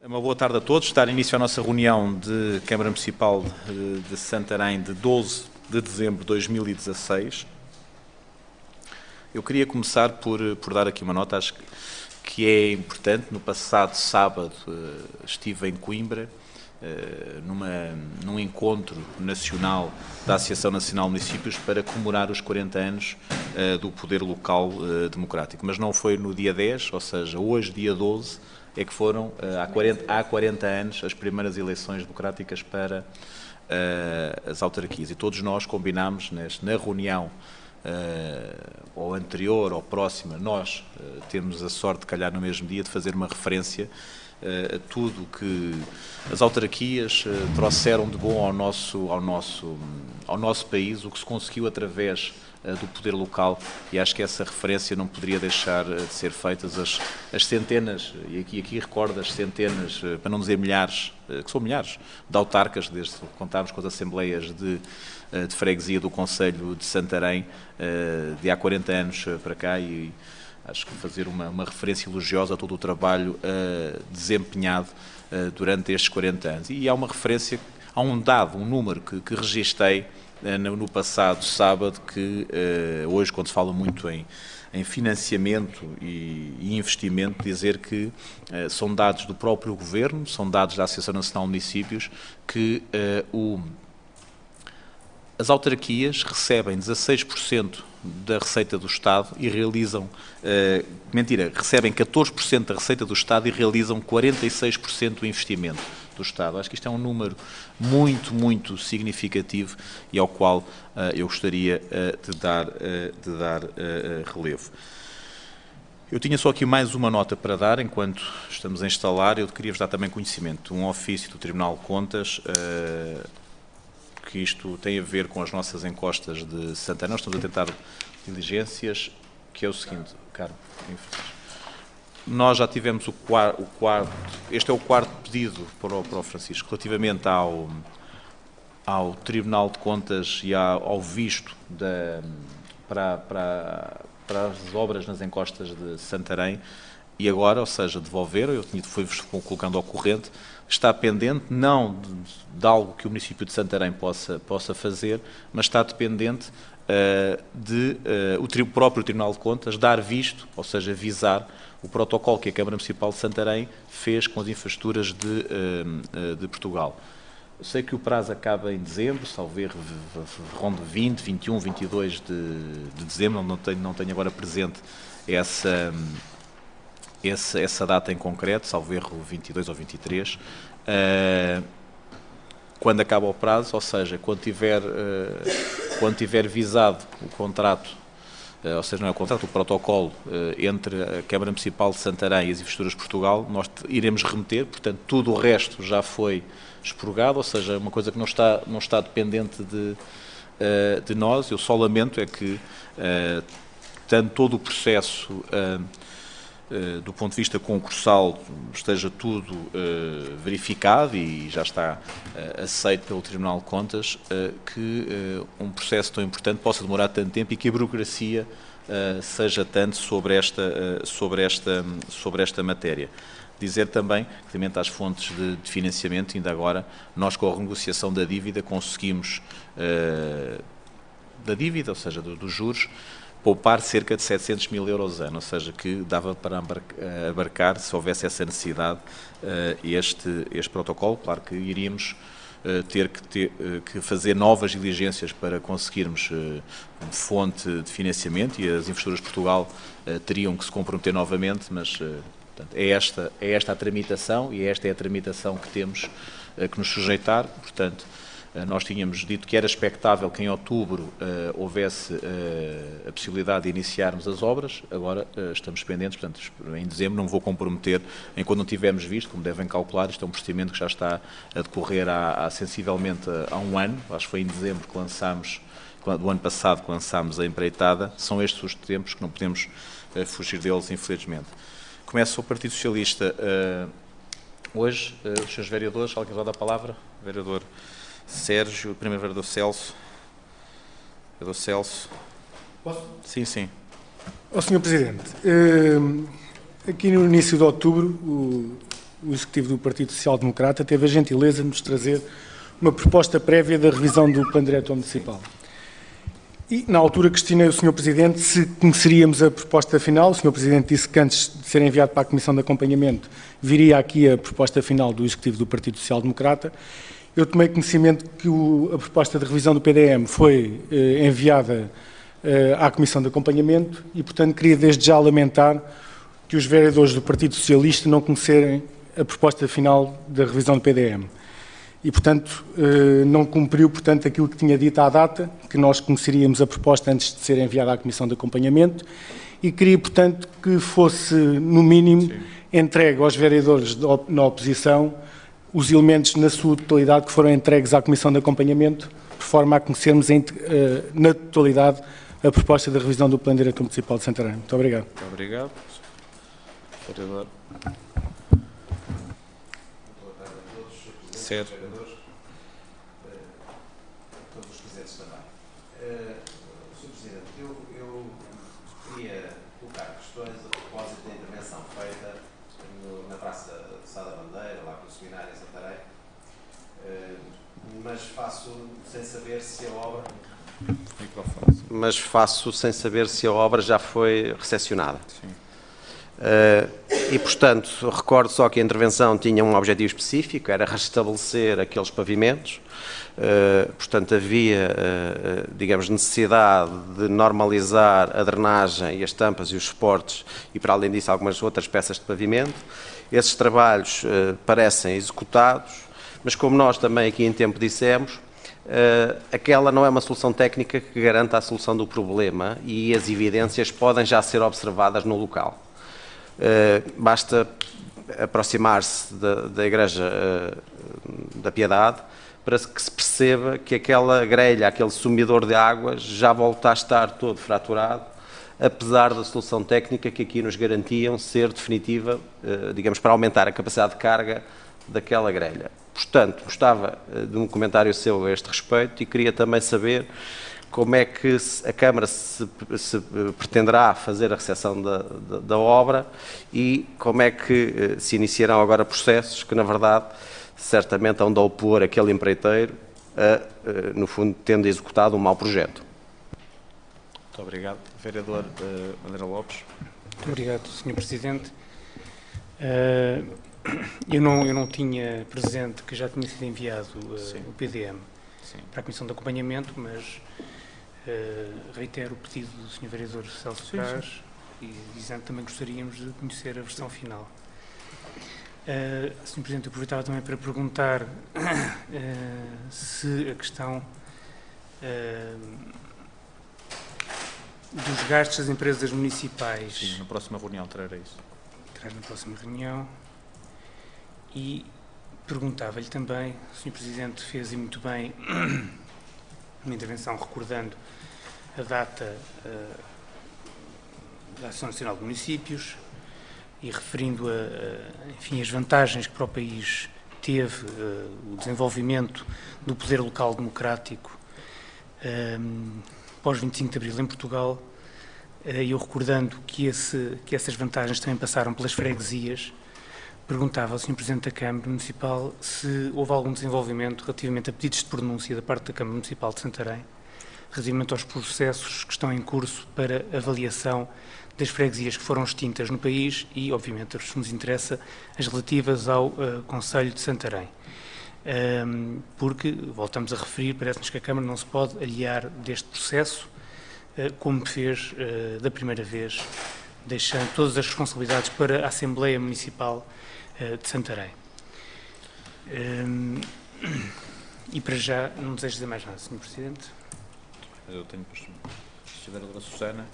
Uma boa tarde a todos. Dar início à nossa reunião de Câmara Municipal de Santarém de 12 de dezembro de 2016. Eu queria começar por dar aqui uma nota, acho que é importante. No passado sábado estive em Coimbra, num encontro nacional da Associação Nacional de Municípios para comemorar os 40 anos do poder local democrático. Mas não foi no dia 10, ou seja, hoje, dia 12, é que foram, há 40 anos, as primeiras eleições democráticas para as autarquias. E todos nós combinámos na reunião, ou anterior ou próxima, nós temos a sorte de calhar no mesmo dia de fazer uma referência a tudo que as autarquias trouxeram de bom ao nosso país, o que se conseguiu através do poder local, e acho que essa referência não poderia deixar de ser feitas. As centenas, e aqui recordo as centenas, para não dizer milhares, que são milhares, de autarcas, desde contarmos com as assembleias de freguesia do Concelho de Santarém, de há 40 anos para cá, e acho que fazer uma referência elogiosa a todo o trabalho desempenhado durante estes 40 anos. E há uma referência, há um dado, um número que registrei no passado sábado, que hoje, quando se fala muito em financiamento e investimento, dizer que são dados do próprio Governo, são dados da Associação Nacional de Municípios, que as autarquias recebem 16% da receita do Estado e realizam, recebem 14% da receita do Estado e realizam 46% do investimento do Estado. Acho que isto é um número muito, muito significativo e ao qual eu gostaria de dar relevo. Eu tinha só aqui mais uma nota para dar, enquanto estamos a instalar. Eu queria-vos dar também conhecimento de um ofício do Tribunal de Contas, que isto tem a ver com as nossas encostas de Santarém. Nós estamos a tentar diligências, que é o seguinte, Carlos, nós já tivemos o quarto, este é o quarto pedido para o Francisco, relativamente ao Tribunal de Contas e ao visto para as obras nas encostas de Santarém, e agora, ou seja, devolveram, eu fui-vos colocando ao corrente, está pendente, não de algo que o município de Santarém possa fazer, mas está dependente o próprio Tribunal de Contas dar visto, ou seja, visar o protocolo que a Câmara Municipal de Santarém fez com as infraestruturas de Portugal. Eu sei que o prazo acaba em dezembro, salvo erro, ronda 20, 21, 22 de dezembro, não tenho agora presente essa data em concreto, salvo erro 22 ou 23, quando acaba o prazo, ou seja, quando tiver visado o contrato, ou seja, não é o contrato, o protocolo entre a Câmara Municipal de Santarém e as Infraestruturas de Portugal, nós iremos remeter, portanto, tudo o resto já foi expurgado, ou seja, uma coisa que não está dependente de nós. Eu só lamento é que, tanto todo o processo do ponto de vista concursal esteja tudo verificado e já está aceito pelo Tribunal de Contas, que um processo tão importante possa demorar tanto tempo e que a burocracia seja tanto sobre esta matéria. Dizer também, relativamente às fontes de financiamento, ainda agora, nós com a renegociação da dívida conseguimos, ou seja, dos juros, poupar cerca de 700 mil euros ano, ou seja, que dava para abarcar, se houvesse essa necessidade, este protocolo. Claro que iríamos ter que fazer novas diligências para conseguirmos fonte de financiamento, e as Infraestruturas de Portugal teriam que se comprometer novamente, mas portanto, é esta a tramitação, e esta é a tramitação que temos que nos sujeitar. Portanto, nós tínhamos dito que era expectável que em outubro houvesse a possibilidade de iniciarmos as obras. Agora estamos pendentes, portanto, em dezembro não me vou comprometer, enquanto não tivermos visto. Como devem calcular, isto é um procedimento que já está a decorrer há sensivelmente há um ano. Acho que foi em dezembro que do ano passado que lançámos a empreitada. São estes os tempos que não podemos fugir deles, infelizmente. Começa o Partido Socialista. Hoje, os seus vereadores, alguém vai dar a palavra? Vereador Sérgio, primeiro vereador Celso. Vereador Celso. Posso? Sim, sim. Sr. Presidente, aqui no início de outubro, o Executivo do Partido Social Democrata teve a gentileza de nos trazer uma proposta prévia da revisão do Plano Diretor Municipal. E, na altura, questionei o Sr. Presidente se conheceríamos a proposta final. O Sr. Presidente disse que, antes de ser enviado para a Comissão de Acompanhamento, viria aqui a proposta final do Executivo do Partido Social Democrata. Eu tomei conhecimento que a proposta de revisão do PDM foi enviada à Comissão de Acompanhamento e, portanto, queria desde já lamentar que os vereadores do Partido Socialista não conhecerem a proposta final da revisão do PDM. E, portanto, não cumpriu, portanto, aquilo que tinha dito à data, que nós conheceríamos a proposta antes de ser enviada à Comissão de Acompanhamento, e queria, portanto, que fosse, no mínimo, entregue aos vereadores na oposição os elementos na sua totalidade que foram entregues à Comissão de Acompanhamento, de forma a conhecermos na totalidade a proposta da revisão do Plano Diretor Municipal de Santarém. Muito obrigado. Muito obrigado. Vereador. Certo. Todos os presentes também. Sr. Presidente, eu queria colocar questões a propósito da intervenção feita na Praça de Sá da Bandeira, lá pelo seminário em Santarém, mas faço sem saber se a obra já foi recepcionada. Sim. E, portanto, recordo só que a intervenção tinha um objetivo específico, era restabelecer aqueles pavimentos. Portanto, havia, digamos, necessidade de normalizar a drenagem e as tampas e os suportes e, para além disso, algumas outras peças de pavimento. Esses trabalhos parecem executados, mas como nós também aqui em tempo dissemos, aquela não é uma solução técnica que garanta a solução do problema e as evidências podem já ser observadas no local. Basta aproximar-se da Igreja da Piedade para que se perceba que aquela grelha, aquele sumidor de águas já volta a estar todo fraturado, apesar da solução técnica que aqui nos garantiam ser definitiva, digamos, para aumentar a capacidade de carga daquela grelha. Portanto, gostava de um comentário seu a este respeito e queria também saber como é que a Câmara se pretenderá fazer a recepção da obra e como é que se iniciarão agora processos que, na verdade, certamente hão de opor aquele empreiteiro no fundo, tendo executado um mau projeto. Muito obrigado. Vereador André Lopes. Muito obrigado, Sr. Presidente. Eu não tinha presente que já tinha sido enviado o PDM para a Comissão de Acompanhamento, mas reitero o pedido do Sr. Vereador Celso Braz e dizendo que também gostaríamos de conhecer a versão final. Sr. Presidente, eu aproveitava também para perguntar se a questão dos gastos das empresas municipais... Sim, na próxima reunião trará isso. Traz na próxima reunião. E perguntava-lhe também, o Sr. Presidente fez e muito bem uma intervenção recordando a data da Ação Nacional de Municípios e referindo enfim, as vantagens que para o país teve o desenvolvimento do poder local democrático pós 25 de Abril em Portugal, e eu recordando que essas vantagens também passaram pelas freguesias, perguntava ao Sr. Presidente da Câmara Municipal se houve algum desenvolvimento relativamente a pedidos de pronúncia da parte da Câmara Municipal de Santarém, relativamente aos processos que estão em curso para avaliação das freguesias que foram extintas no país e, obviamente, as que nos interessa, as relativas ao Concelho de Santarém. Porque, voltamos a referir, parece-nos que a Câmara não se pode aliar deste processo, como fez da primeira vez, deixando todas as responsabilidades para a Assembleia Municipal de Santarém. E para já não desejo dizer mais nada, Sr. Presidente. Eu tenho a vereadora Susana.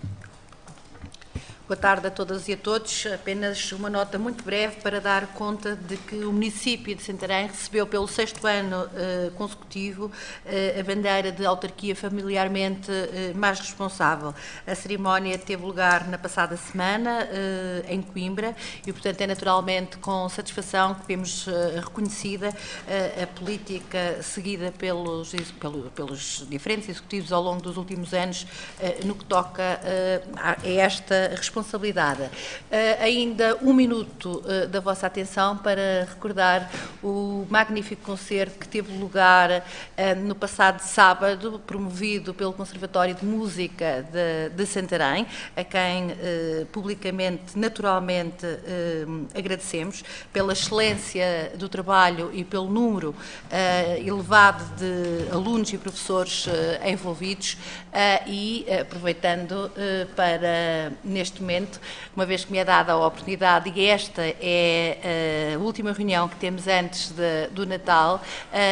Boa tarde a todas e a todos. Apenas uma nota muito breve para dar conta de que o município de Santarém recebeu pelo 6º ano consecutivo a bandeira de autarquia familiarmente mais responsável. A cerimónia teve lugar na passada semana em Coimbra e, portanto, é naturalmente com satisfação que vemos reconhecida a política seguida pelos diferentes executivos ao longo dos últimos anos no que toca a esta responsabilidade responsabilidade. Ainda um minuto da vossa atenção para recordar o magnífico concerto que teve lugar no passado sábado, promovido pelo Conservatório de Música de Santarém, a quem publicamente, naturalmente, agradecemos pela excelência do trabalho e pelo número elevado de alunos e professores envolvidos e aproveitando para, neste momento, uma vez que me é dada a oportunidade, e esta é a última reunião que temos antes do Natal,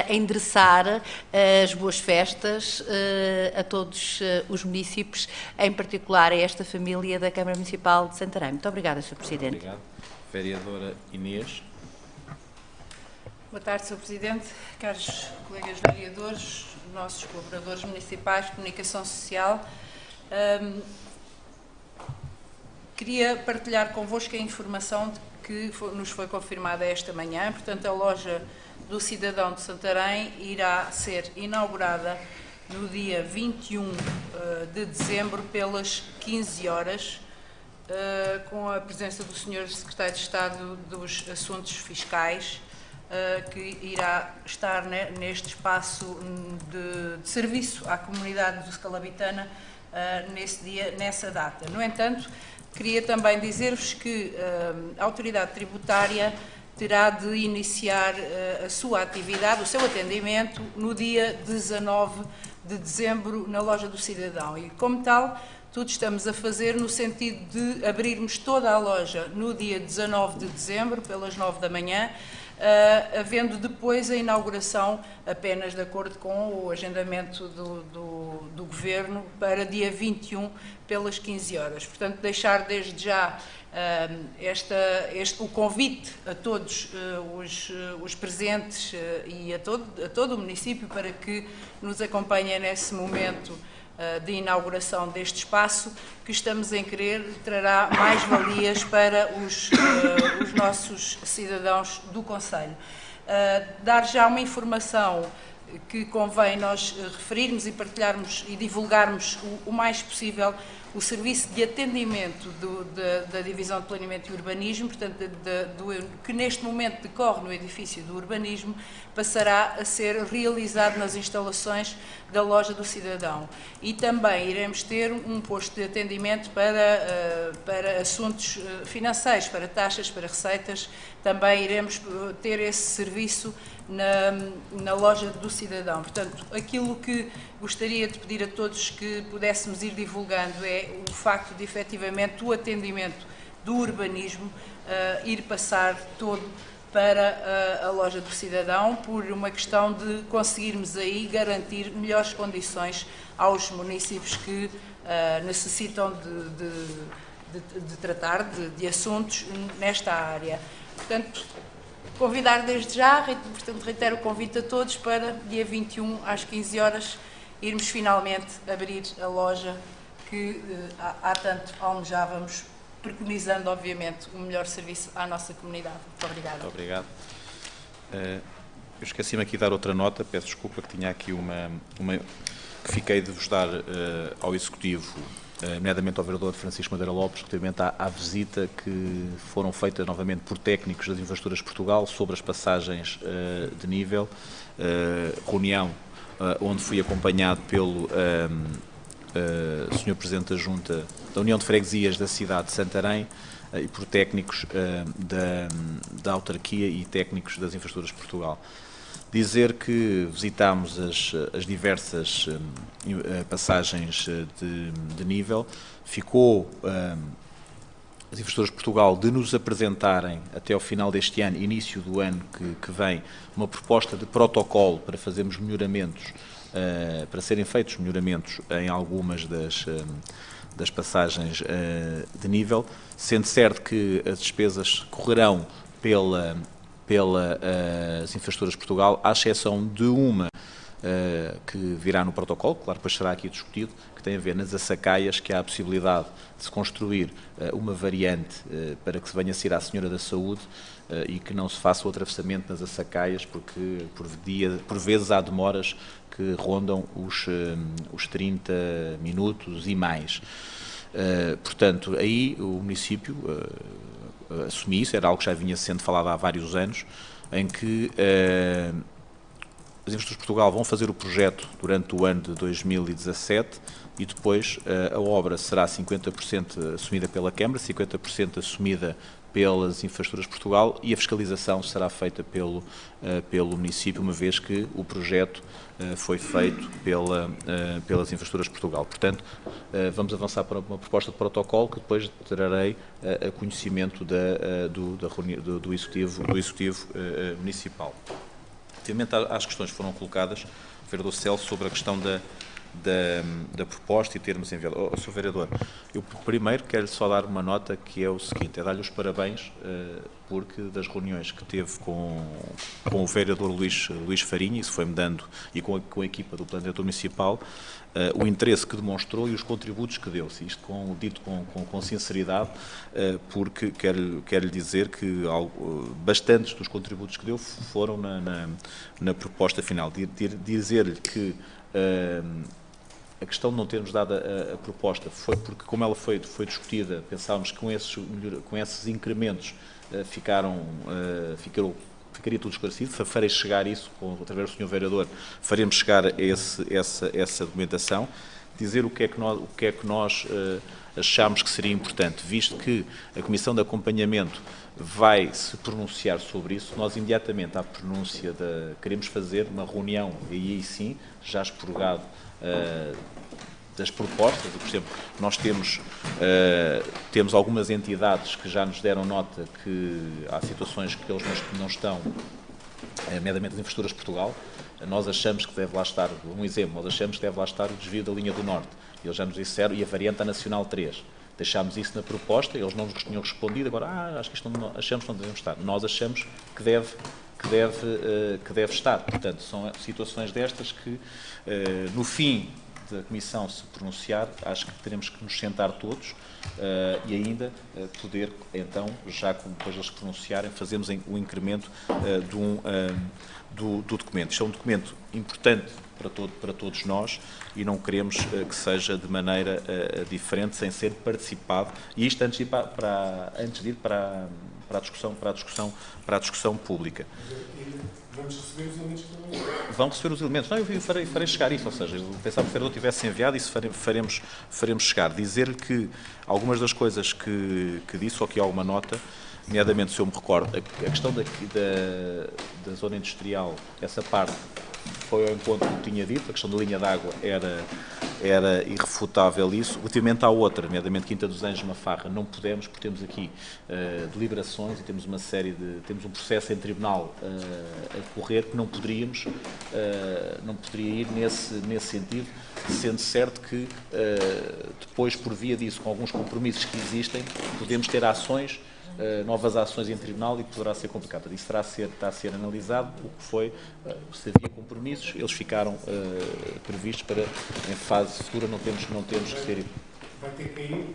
endereçar as boas festas a todos os municípios, em particular a esta família da Câmara Municipal de Santarém. Muito obrigada, Sr. Presidente. Obrigado. Vereadora Inês. Boa tarde, Sr. Presidente, caros colegas vereadores, nossos colaboradores municipais de comunicação social. Queria partilhar convosco a informação que nos foi confirmada esta manhã. Portanto, a loja do Cidadão de Santarém irá ser inaugurada no dia 21 de dezembro pelas 15 horas, com a presença do Sr. Secretário de Estado dos Assuntos Fiscais, que irá estar neste espaço de serviço à comunidade escalabitana nesse dia, nessa data. No entanto, queria também dizer-vos que a autoridade tributária terá de iniciar a sua atividade, o seu atendimento, no dia 19 de dezembro na loja do Cidadão. E, como tal, tudo estamos a fazer no sentido de abrirmos toda a loja no dia 19 de dezembro, pelas 9 da manhã, havendo depois a inauguração apenas de acordo com o agendamento do Governo para dia 21 pelas 15 horas. Portanto, deixar desde já o convite a todos os presentes e a todo o município para que nos acompanhem nesse momento de inauguração deste espaço, que estamos em querer trará mais valias para os nossos cidadãos do concelho. Dar já uma informação que convém nós referirmos e partilharmos e divulgarmos o mais possível: o serviço de atendimento da Divisão de Planeamento e Urbanismo, portanto, que neste momento decorre no edifício do Urbanismo, passará a ser realizado nas instalações da loja do Cidadão. E também iremos ter um posto de atendimento para assuntos financeiros, para taxas, para receitas. Também iremos ter esse serviço na loja do Cidadão. Portanto, aquilo que gostaria de pedir a todos que pudéssemos ir divulgando é o facto de, efetivamente, o atendimento do urbanismo ir passar todo para a loja do Cidadão, por uma questão de conseguirmos aí garantir melhores condições aos municípios que necessitam de tratar de assuntos nesta área. Portanto, convidar desde já, portanto, reitero o convite a todos para dia 21 às 15 horas irmos finalmente abrir a loja que há tanto almejávamos, preconizando, obviamente, um melhor serviço à nossa comunidade. Muito obrigada. Muito obrigado. Eu esqueci-me aqui de dar outra nota, peço desculpa, que tinha aqui uma que fiquei de vos dar ao Executivo, nomeadamente ao vereador Francisco Madeira Lopes, relativamente à visita que foram feitas novamente por técnicos das Infraestruturas de Portugal sobre as passagens de nível, reunião onde fui acompanhado pelo Sr. Presidente da Junta da União de Freguesias da cidade de Santarém e por técnicos da autarquia e técnicos das Infraestruturas de Portugal. Dizer que visitámos as diversas passagens de nível. Ficou as Infraestruturas de Portugal de nos apresentarem até ao final deste ano, início do ano que vem, uma proposta de protocolo para fazermos melhoramentos, para serem feitos melhoramentos em algumas das passagens de nível, sendo certo que as despesas correrão pelas Infraestruturas de Portugal, à exceção de uma que virá no protocolo, claro, depois será aqui discutido, que tem a ver nas Açacaias, que há a possibilidade de se construir uma variante para que se venha a ser à Senhora da Saúde e que não se faça o atravessamento nas Açacaias, porque por vezes há demoras que rondam os 30 minutos e mais. Portanto, aí o município assumia isso, era algo que já vinha sendo falado há vários anos, em que as Infraestruturas de Portugal vão fazer o projeto durante o ano de 2017 e depois a obra será 50% assumida pela Câmara, 50% assumida pelas Infraestruturas de Portugal e a fiscalização será feita pelo município, uma vez que o projeto foi feito pelas Infraestruturas de Portugal. Portanto, vamos avançar para uma proposta de protocolo que depois trarei a conhecimento do Executivo Municipal. Relativamente às questões que foram colocadas, o vereador Celso, sobre a questão da proposta e termos enviado. Sr. Vereador, eu primeiro quero só dar uma nota que é o seguinte, é dar-lhe os parabéns porque das reuniões que teve com o vereador Luís Farinha, isso foi-me dando, e com a equipa do Plano Diretor Municipal, o interesse que demonstrou e os contributos que deu-se, isto dito com sinceridade, porque quero lhe dizer que bastantes dos contributos que deu foram na proposta final. Dizer-lhe que a questão de não termos dado a proposta foi porque, como ela foi discutida, pensávamos que com esses incrementos ficaria tudo esclarecido. Farei chegar isso, através do Sr. Vereador, faremos chegar essa documentação. Dizer o que é que nós achamos que seria importante, visto que a Comissão de Acompanhamento vai se pronunciar sobre isso, nós imediatamente à pronúncia queremos fazer uma reunião, e aí sim, já expurgado das propostas, por exemplo, nós temos algumas entidades que já nos deram nota que há situações que eles não estão, nomeadamente as Infraestruturas de Portugal. Nós achamos que deve lá estar, um exemplo, nós achamos que deve lá estar o desvio da linha do Norte, eles já nos disseram, e a variante Nacional 3. Deixámos isso na proposta, eles não nos tinham respondido, agora, acho que isto achamos que não devemos estar. Nós achamos que deve estar. Portanto, são situações destas que, no fim da Comissão se pronunciar, acho que teremos que nos sentar todos e ainda poder, então, já depois eles se pronunciarem, fazemos o incremento do documento. Isto é um documento importante para todos nós e não queremos que seja de maneira diferente, sem ser participado, e isto antes de ir para a discussão pública. Vamos receber os elementos também? Vão receber os elementos. Não, eu farei chegar isso, ou seja, eu pensava que o vereador tivesse enviado, isso faremos chegar. Dizer-lhe que algumas das coisas que disse, só que há alguma nota, nomeadamente, se eu me recordo, a questão da zona industrial, essa parte foi ao encontro do que tinha dito, a questão da linha d'água era irrefutável isso. Relativamente à outra, nomeadamente Quinta dos Anjos, Mafarra, não podemos, porque temos aqui deliberações e temos temos um processo em tribunal a correr que não poderia ir nesse sentido, sendo certo que depois, por via disso, com alguns compromissos que existem, podemos ter ações, novas ações em tribunal, e poderá ser complicado. Isso está a ser analisado, o que foi, se havia compromissos, eles ficaram previstos para, em fase futura, não temos que ser... Vai ter que cair?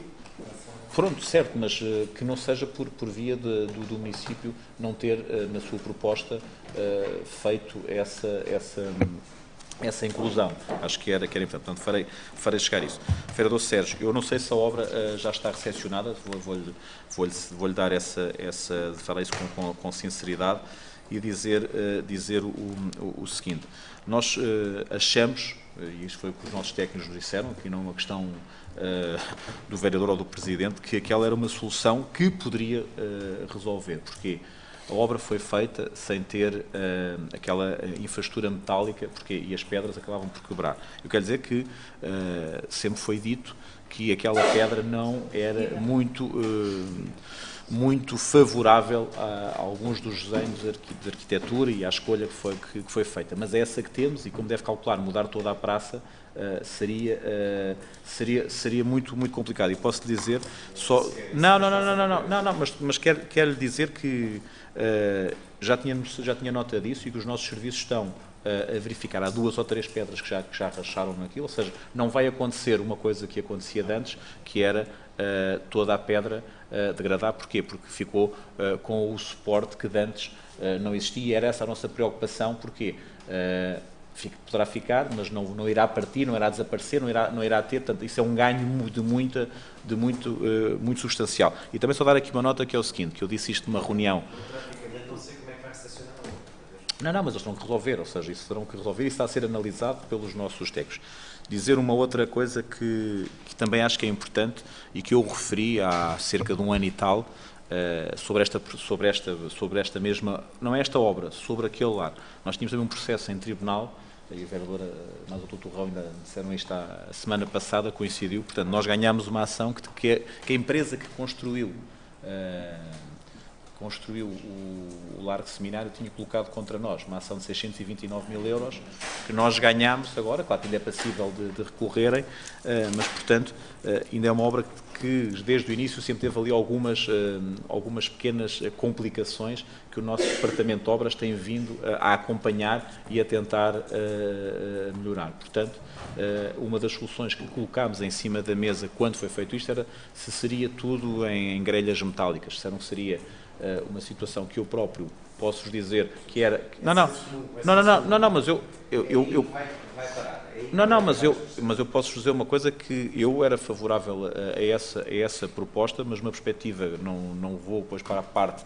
Pronto, certo, mas que não seja por via do município não ter, na sua proposta, feito essa inclusão. Acho que era importante. Portanto, farei chegar isso. Vereador Sérgio, eu não sei se a obra já está recepcionada, vou-lhe dar farei isso com sinceridade e dizer o seguinte. Nós achamos, e isto foi o que os nossos técnicos nos disseram, aqui não é uma questão do vereador ou do presidente, que aquela era uma solução que poderia resolver. Porquê? A obra foi feita sem ter aquela infraestrutura metálica, e as pedras acabavam por quebrar. Eu quero dizer que sempre foi dito que aquela pedra não era muito favorável a alguns dos desenhos de arquitetura e à escolha que foi feita. Mas é essa que temos, e como deve calcular, mudar toda a praça seria muito complicado. E posso dizer só... Não, mas quero lhe dizer que já tinha nota disso e que os nossos serviços estão a verificar. Há 2 ou 3 pedras que já racharam naquilo, ou seja, não vai acontecer uma coisa que acontecia de antes, que era toda a pedra degradar. Porquê? Porque ficou com o suporte que de antes não existia, e era essa a nossa preocupação. Porquê? poderá ficar, mas não irá partir, não irá desaparecer, não irá ter, portanto, isso é um ganho muito substancial. E também só dar aqui uma nota que é o seguinte, que eu disse isto numa reunião. Não sei como é que vai recepcionar. Não, mas eles terão que resolver, ou seja, isso terão que resolver e isso está a ser analisado pelos nossos técnicos. Dizer uma outra coisa que também acho que é importante e que eu referi há cerca de um ano e tal, sobre esta mesma, não é esta obra, sobre aquele lar. Nós tínhamos também um processo em tribunal, e a vereadora, mas o Dr. Torrão ainda disseram isto a semana passada, coincidiu, portanto, nós ganhámos uma ação que a empresa que construiu o Largo Seminário tinha colocado contra nós, uma ação de 629 mil euros, que nós ganhámos agora, claro que ainda é passível de recorrerem, mas, portanto, ainda é uma obra que desde o início sempre teve ali algumas pequenas complicações que o nosso Departamento de Obras tem vindo a acompanhar e a tentar melhorar. Portanto, uma das soluções que colocámos em cima da mesa quando foi feito isto era se seria tudo em grelhas metálicas, se não seria uma situação que eu próprio posso-vos dizer que era... Não, mas eu mas eu posso dizer uma coisa, que eu era favorável a essa proposta, mas uma perspectiva, não vou depois para a parte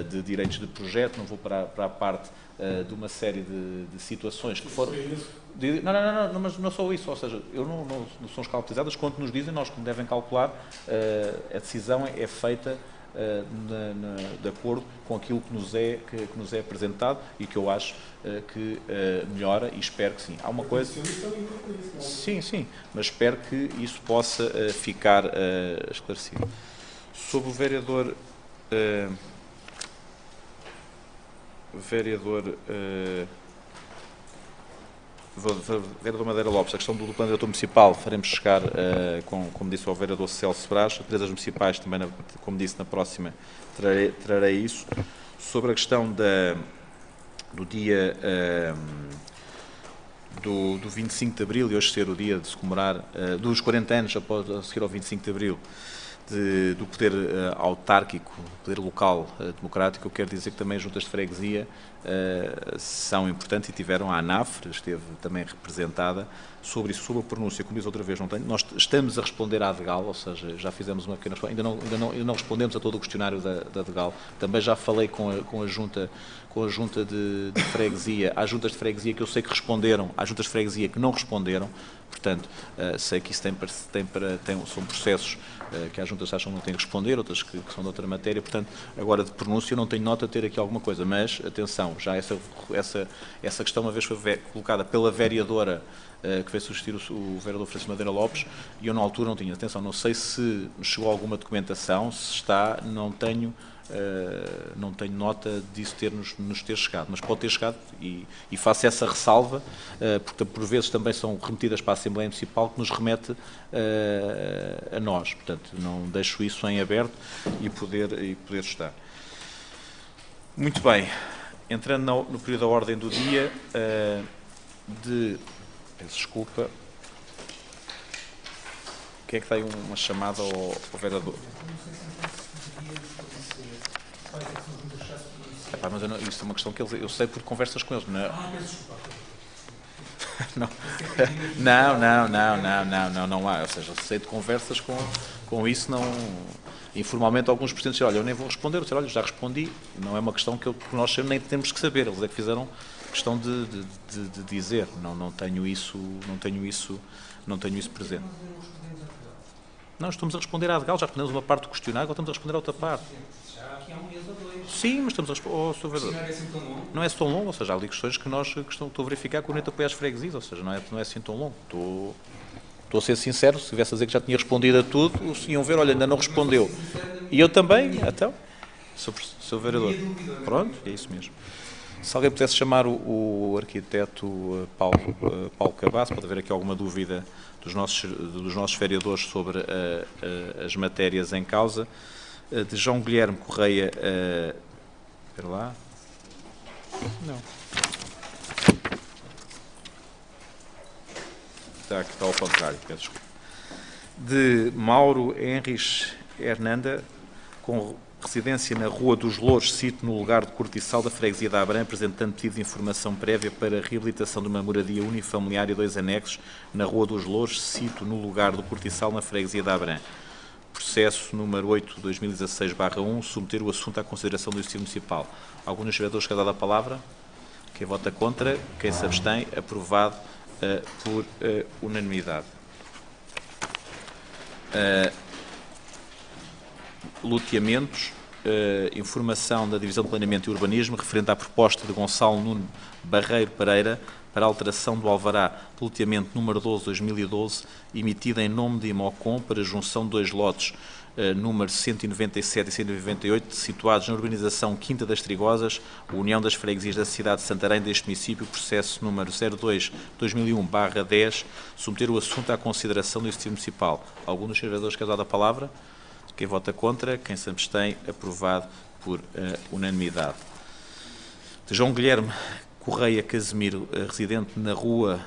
de direitos de projeto, não vou para a parte de uma série de situações que foram... Não, mas não só isso, ou seja, eu não são escalpelizadas, quando nos dizem, nós como devem calcular, a decisão é feita de acordo com aquilo que nos é apresentado e que eu acho que melhora, e espero que sim. Há uma coisa... Sim, mas espero que isso possa ficar esclarecido. Sobre o vereador Madeira Lopes, a questão do plano diretor municipal, faremos chegar, como disse ao vereador Celso Brás, empresas municipais também, como disse, na próxima trarei isso. Sobre a questão do dia do 25 de Abril, e hoje ser o dia de se comemorar dos 40 anos a seguir ao 25 de Abril, do poder autárquico, poder local democrático, eu quero dizer que também as juntas de freguesia são importantes e tiveram, a ANAF esteve também representada sobre isso, sobre a pronúncia, como diz outra vez, nós estamos a responder à ADEGAL, ou seja, já fizemos uma pequena resposta, ainda não respondemos a todo o questionário da ADEGAL, também já falei com a junta de freguesia, há juntas de freguesia que eu sei que responderam, há juntas de freguesia que não responderam, portanto, sei que isso são processos que as juntas acham que não têm que responder, outras que são de outra matéria, portanto, agora de pronúncia eu não tenho nota de ter aqui alguma coisa, mas, atenção, já essa questão uma vez foi colocada pela vereadora que veio substituir o vereador Francisco Madeira Lopes, e eu na altura não tinha, atenção, não sei se chegou alguma documentação, se está, não tenho nota disso nos ter chegado, mas pode ter chegado, e faço essa ressalva, porque por vezes também são remetidas para a Assembleia Municipal, que nos remete a nós, portanto não deixo isso em aberto e poder estar. Muito bem, entrando no período da ordem do dia, peço desculpa, quem é que tem uma chamada ao vereador? Mas isso é uma questão que eu sei por conversas com eles, não é? Não há, ou seja, eu sei de conversas com isso, não... Informalmente alguns presidentes disseram, olha, eu nem vou responder, eu disse, olha, já respondi, não é uma questão que nós nem temos que saber, eles é que fizeram questão de dizer, não tenho isso presente. Não, estamos a responder à ADEGAL, já respondemos uma parte do questionário, agora estamos a responder a outra parte. Já aqui há um mês ou dois. Sim, mas estamos a responder. O questionário é assim tão longo? Não é assim tão longo, ou seja, há ali questões que estou a verificar com o Unidade de Apoio às Freguesias, ou seja, não é assim tão longo. Estou a ser sincero, se tivesse a dizer que já tinha respondido a tudo, iam ver, olha, ainda não respondeu. E eu também, então, sou vereador. Pronto, é isso mesmo. Se alguém pudesse chamar o arquiteto Paulo Cabasso, pode haver aqui alguma dúvida dos nossos vereadores sobre as matérias em causa. De João Guilherme Correia, espera lá. Não. Está ao contrário, peço desculpa. De Mauro Henris Hernanda, com Residência na Rua dos Louros, sítio no lugar de Cortiçal da Freguesia da Abrã, apresentando pedido de informação prévia para a reabilitação de uma moradia unifamiliar e 2 anexos na Rua dos Louros, sítio no lugar do Cortiçal na Freguesia da Abrã. Processo número 8/2016/1, submeter o assunto à consideração do Executivo Municipal. Algum dos vereadores quer dar a palavra? Quem vota contra? Quem se abstém? Aprovado por unanimidade. Loteamentos, informação da Divisão de Planeamento e Urbanismo referente à proposta de Gonçalo Nuno Barreiro Pereira para alteração do alvará de loteamento número 12/2012, emitida em nome de Imocom para junção de 2 lotes, número 197 e 198, situados na urbanização Quinta das Trigosas, União das Freguesias da cidade de Santarém deste município, processo número 02/2001/10, submeter o assunto à consideração do Executivo Municipal. Algum dos vereadores quer dar a palavra? Quem vota contra? Quem se abstém? Aprovado por unanimidade. De João Guilherme Correia Casimiro, residente na rua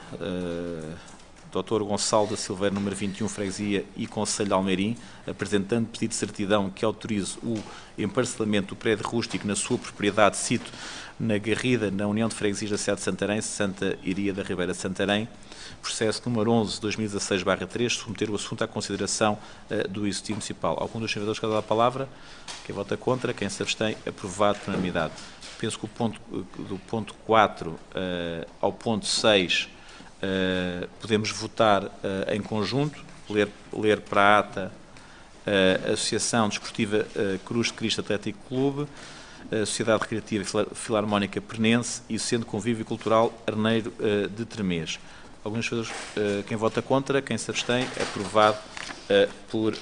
Dr. Gonçalo da Silveira, número 21, Freguesia e Concelho de Almeirim, apresentando pedido de certidão que autorize o emparcelamento do prédio rústico na sua propriedade, sito na Garrida, na União de Freguesias da cidade de Santarém, Santa Iria da Ribeira, Santarém, processo número 11/2016/3, submeter o assunto à consideração do Executivo Municipal. Algum dos senadores quer dar a palavra? Quem vota contra? Quem se abstém? Aprovado por unanimidade. Penso que do ponto 4 ao ponto 6 podemos votar em conjunto, ler para a ata a Associação Desportiva Cruz de Cristo Atlético Clube, a Sociedade Recreativa Filarmónica Pernense e o Centro Convívio Cultural Arneiro de Tremês. Alguns senadores, quem vota contra, quem se abstém, aprovado por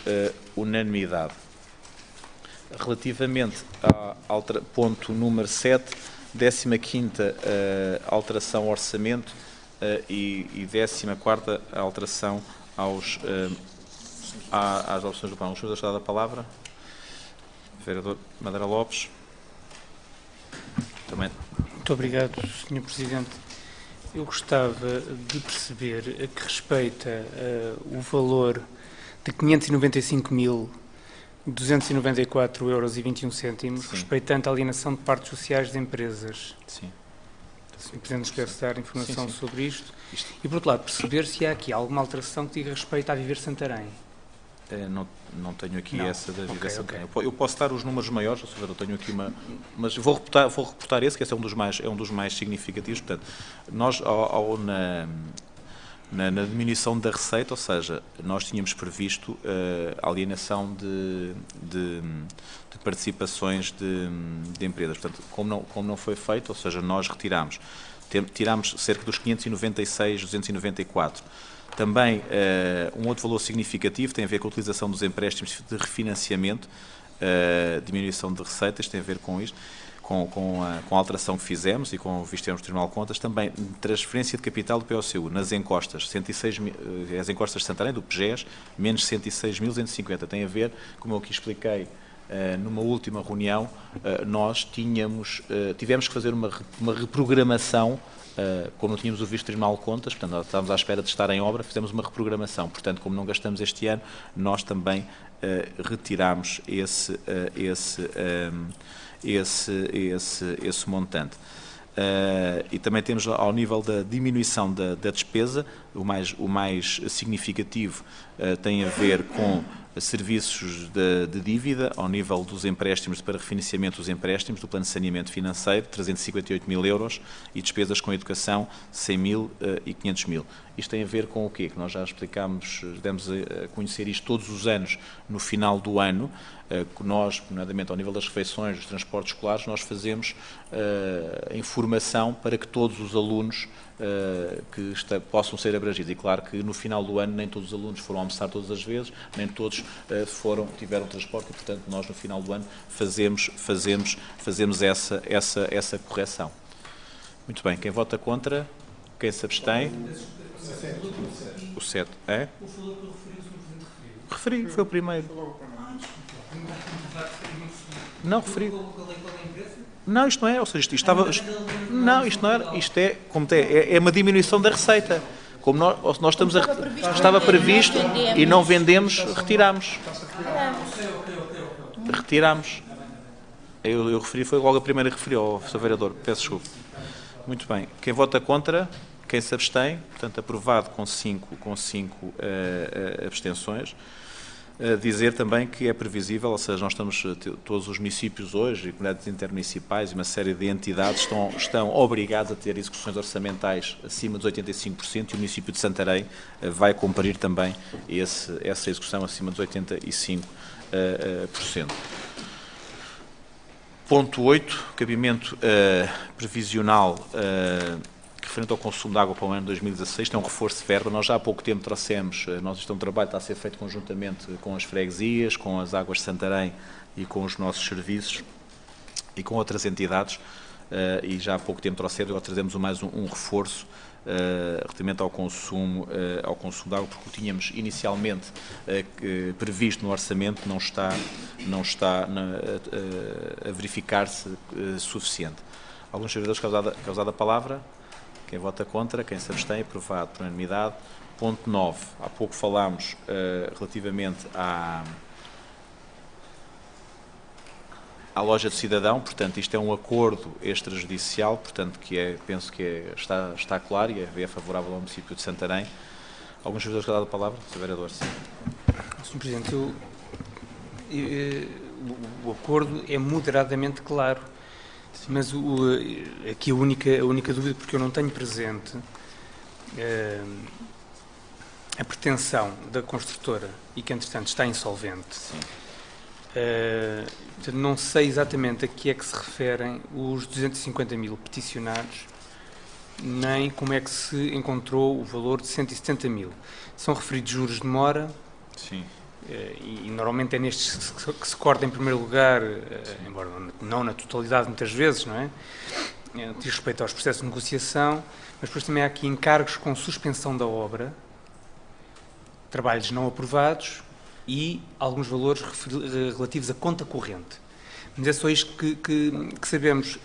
unanimidade. Relativamente ao ponto número 7, 15ª alteração ao orçamento e 14ª alteração às opções do plano. Os senhores, a palavra. Vereador Madeira Lopes. Também. Muito obrigado, Sr. Presidente. Eu gostava de perceber a que respeita o valor de 595.294,21 €, respeitante a alienação de partes sociais de empresas. Sim. Se o Presidente nos pudesse dar informação Sim. sobre isto. E, por outro lado, perceber se há aqui alguma alteração que diga respeito a Viver Santarém. Não tenho aqui Não. essa da Viver Santarém. Ok. Eu posso dar os números maiores, eu tenho aqui uma, mas vou reportar esse, que esse é um dos mais significativos. Portanto, nós na diminuição da receita, ou seja, nós tínhamos previsto a alienação de participações de empresas. Portanto, como não foi feito, ou seja, nós tirámos cerca dos 596.294. Também um outro valor significativo tem a ver com a utilização dos empréstimos de refinanciamento, diminuição de receitas, tem a ver com isto, com a alteração que fizemos e com o visto no Tribunal de Contas, também transferência de capital do POCU nas encostas, as encostas de Santarém, do PGES, menos 106.250. Tem a ver, como eu aqui expliquei, numa última reunião, nós tivemos que fazer uma reprogramação, como não tínhamos o visto do Tribunal de Contas, portanto, nós estávamos à espera de estar em obra, fizemos uma reprogramação. Portanto, como não gastamos este ano, nós também retiramos esse montante. E também temos, ao nível da diminuição da despesa, o mais significativo tem a ver com serviços de dívida, ao nível dos empréstimos para refinanciamento dos empréstimos, do plano de saneamento financeiro, 358.000 €, e despesas com educação, 100.000 e 500.000. Isto tem a ver com o quê? Que nós já explicámos, demos a conhecer isto todos os anos, no final do ano, que nós, nomeadamente ao nível das refeições, dos transportes escolares, nós fazemos a informação para que todos os alunos que possam ser abrangidos. E claro que no final do ano nem todos os alunos foram almoçar todas as vezes, nem todos tiveram transporte e, portanto, nós no final do ano fazemos essa correção. Muito bem, quem vota contra? Quem se abstém? O 7. É? O valor que eu referi, o Sr. Presidente referiu. Referi, foi o primeiro. Não referi. Não, isto não é, ou seja, isto estava... Não, isto não era, isto é, como é uma diminuição da receita. Como nós estamos estava previsto e não vendemos, retiramos. Retiramos. Eu referi, foi logo a primeira que referi ao Sr. Vereador. Peço desculpa. Muito bem. Quem vota contra? Quem se abstém? Portanto, aprovado com cinco abstenções. Dizer também que é previsível, ou seja, nós estamos, todos os municípios hoje, e comunidades intermunicipais e uma série de entidades estão obrigados a ter execuções orçamentais acima dos 85% e o município de Santarém vai cumprir também essa execução acima dos 85%. Ponto 8, cabimento previsional referente ao consumo de água para o ano 2016, tem um reforço de verba. Nós já há pouco tempo trouxemos, isto é um trabalho que está a ser feito conjuntamente com as freguesias, com as Águas de Santarém e com os nossos serviços e com outras entidades, e já há pouco tempo trouxemos, agora trazemos mais um reforço relativamente ao consumo de água, porque o tínhamos inicialmente previsto no orçamento, não está a verificar-se suficiente. Alguns vereadores causada a palavra? Quem vota contra, quem se abstém, aprovado por unanimidade. Ponto 9. Há pouco falámos relativamente à loja do cidadão, portanto, isto é um acordo extrajudicial, portanto, penso que está claro e é favorável ao município de Santarém. Alguns vereadores querem dar a palavra? Sr. Vereador, sim. Sr. Presidente, o acordo é moderadamente claro. Mas aqui a única dúvida, porque eu não tenho presente a pretensão da construtora e que, entretanto, está insolvente. Portanto, não sei exatamente a que é que se referem os 250 mil peticionados, nem como é que se encontrou o valor de 170 mil. São referidos juros de mora. Sim. E normalmente é nestes que se corta em primeiro lugar, embora não na totalidade muitas vezes, não é? Diz respeito aos processos de negociação, mas depois também há aqui encargos com suspensão da obra, trabalhos não aprovados e alguns valores relativos à conta corrente. Mas é só isto que sabemos.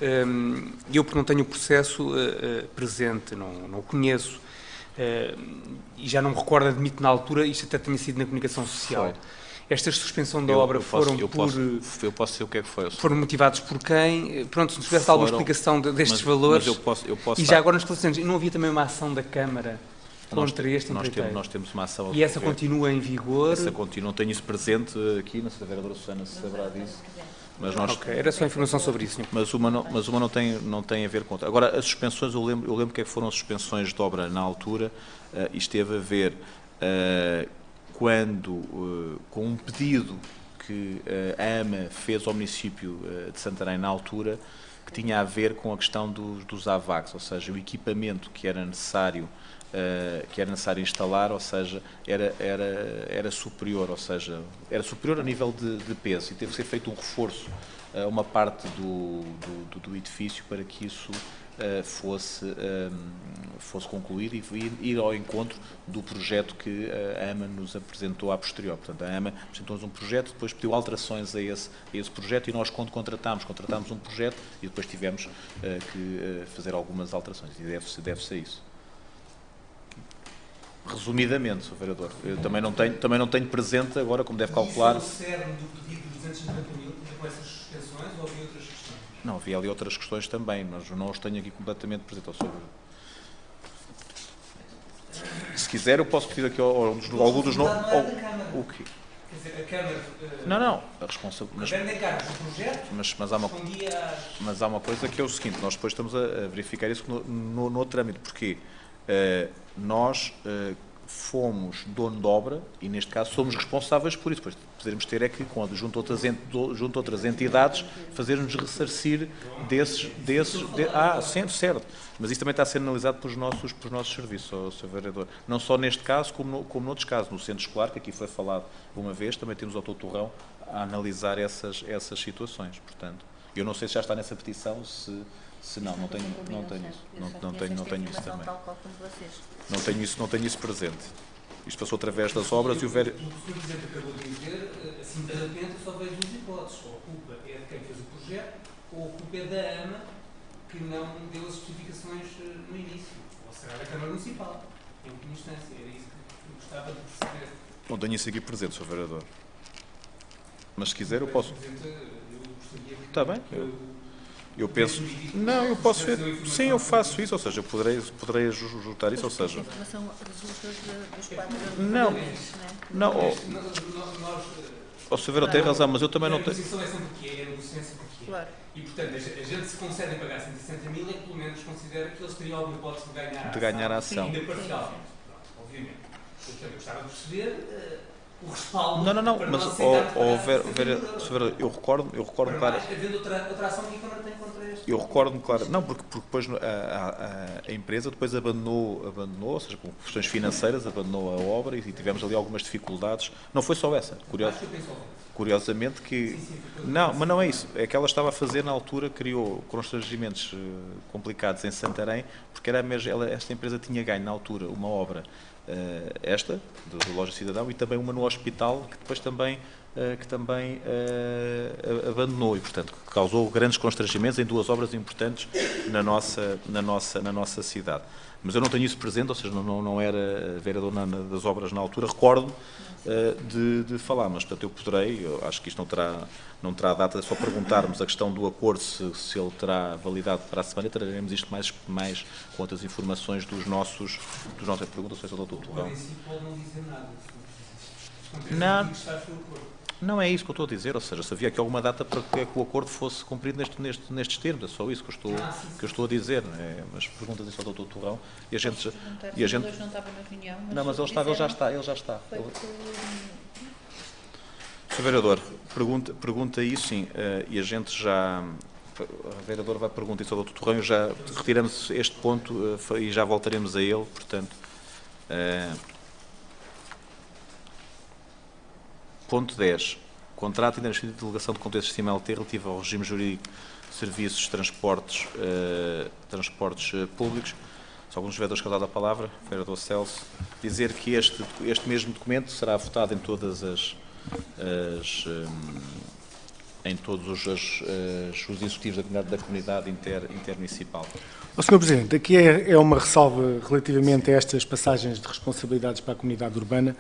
Eu, porque não tenho o processo presente, não o conheço, e já não me recordo, admito na altura, isto até tinha sido na comunicação social. Esta suspensão da obra eu posso dizer o que é que foi. Foram motivados por quem? Pronto, se nos tivesse alguma explicação destes valores. Mas eu posso e já agora nos esclarecemos, não havia também uma ação da Câmara contra este empreiteiro? Nós temos uma ação. E essa continua em vigor? Essa continua, não tenho isso presente aqui, não sei se a vereadora Susana se saberá disso. Mas ok, era só informação sobre isso. Mas uma não tem a ver com outra. Agora, as suspensões, eu lembro que foram as suspensões de obra na altura, isto teve a ver com um pedido que a AMA fez ao município de Santarém na altura, que tinha a ver com a questão dos AVACs, ou seja, o equipamento que era necessário instalar, ou seja, era superior, ou seja, era superior a nível de peso, e teve que ser feito um reforço a uma parte do edifício para que isso fosse concluído e ir ao encontro do projeto que a AMA nos apresentou a posterior. Portanto, a AMA apresentou-nos um projeto, depois pediu alterações a esse projeto e nós, quando contratámos um projeto e depois tivemos que fazer algumas alterações, e deve-se a isso. Resumidamente, Sr. Vereador, eu também não tenho presente agora, como deve calcular. E isso é o cerne do pedido dos 250 mil, com essas suspensões, ou havia outras questões? Não, havia ali outras questões também, mas não os tenho aqui completamente presente. Se quiser, eu posso pedir aqui algum dos nomes. O quê? Quer dizer, a Câmara... Não, a responsabilidade... Mas há uma coisa que é o seguinte, nós depois estamos a verificar isso no trâmite, porque nós fomos dono de obra e, neste caso, somos responsáveis por isso. Depois poderemos ter que, junto a outras entidades, fazer-nos ressarcir desses... certo. Mas isso também está a ser analisado pelos nossos serviços, Sr. Vereador. Não só neste caso, como noutros casos. No centro escolar, que aqui foi falado uma vez, também temos o Dr. Torrão a analisar essas situações. Portanto, eu não sei se já está nessa petição, se não tenho isso. Não tenho isso também. Não tenho isso presente. Isto passou através das obras e o Sr. Presidente acabou de dizer, assim, de repente, só vejo duas hipóteses. Ou a culpa é de quem fez o projeto, ou a culpa é da AMA, que não deu as especificações no início. Ou será da Câmara Municipal. Em última instância. Era isso que eu gostava de perceber. Não tenho isso aqui presente, Sr. Vereador. Mas se quiser, eu posso... Presidente, eu gostaria que... Está bem, eu penso... Não, eu posso ver... Sim, eu faço isso, ou seja, eu poderei ajustar isso, ou seja... A informação resulta dos quadros... Não, não, Nós... o Sr. Vera tem razão, mas eu também não A tenho... negociação é sempre o que é, a negociação sempre o que é. Claro. E, portanto, a gente se concede pagar 160 mil é que, pelo menos, considera que eles teriam alguma hipótese De ganhar a ação. Ainda parcialmente, obviamente. Portanto, eu gostava de perceber o respaldo... Não, para mas, aceitar Sr. Vera, eu recordo, para claro... mais, havendo outra ação que a Câmara tem contra este... Eu recordo-me, claro, não, porque depois a empresa depois abandonou, ou seja, por questões financeiras, abandonou a obra e tivemos ali algumas dificuldades. Não foi só essa, curiosamente que... Não, mas não é isso. É que ela estava a fazer, na altura, criou constrangimentos complicados em Santarém, porque era mesmo, esta empresa tinha ganho, na altura, uma obra, esta, do Loja Cidadão, e também uma no hospital, que depois também abandonou e, portanto, causou grandes constrangimentos em duas obras importantes na nossa cidade. Mas eu não tenho isso presente, ou seja, não era vereador das obras na altura, recordo de falar, mas, portanto, eu acho que isto não terá data, é só perguntarmos a questão do acordo, se ele terá validade para a semana, traremos isto mais com outras informações dos nossos perguntas, se é o Dr. Torrão. pode não dizer nada. Não é isso que eu estou a dizer, ou seja, se havia aqui alguma data para que o acordo fosse cumprido nestes termos, é só isso que eu estou a dizer, mas perguntas isso ao Dr. Torrão e a gente... não estava na reunião, Não, mas ele já está. Foi por... Sr. Vereador, pergunta isso, sim, e a gente já... A vereadora vai perguntar isso ao Dr. Torrão, já retiramos este ponto e já voltaremos a ele, portanto... Ponto 10. Contrato e de delegação de contexto sistema LT relativo ao regime jurídico de serviços de transportes públicos. Se alguns vereadores querem dar a palavra, vereador Celso, dizer que este mesmo documento será votado em todos os executivos da comunidade intermunicipal. Sr. Presidente, aqui é uma ressalva relativamente a estas passagens de responsabilidades para a comunidade urbana,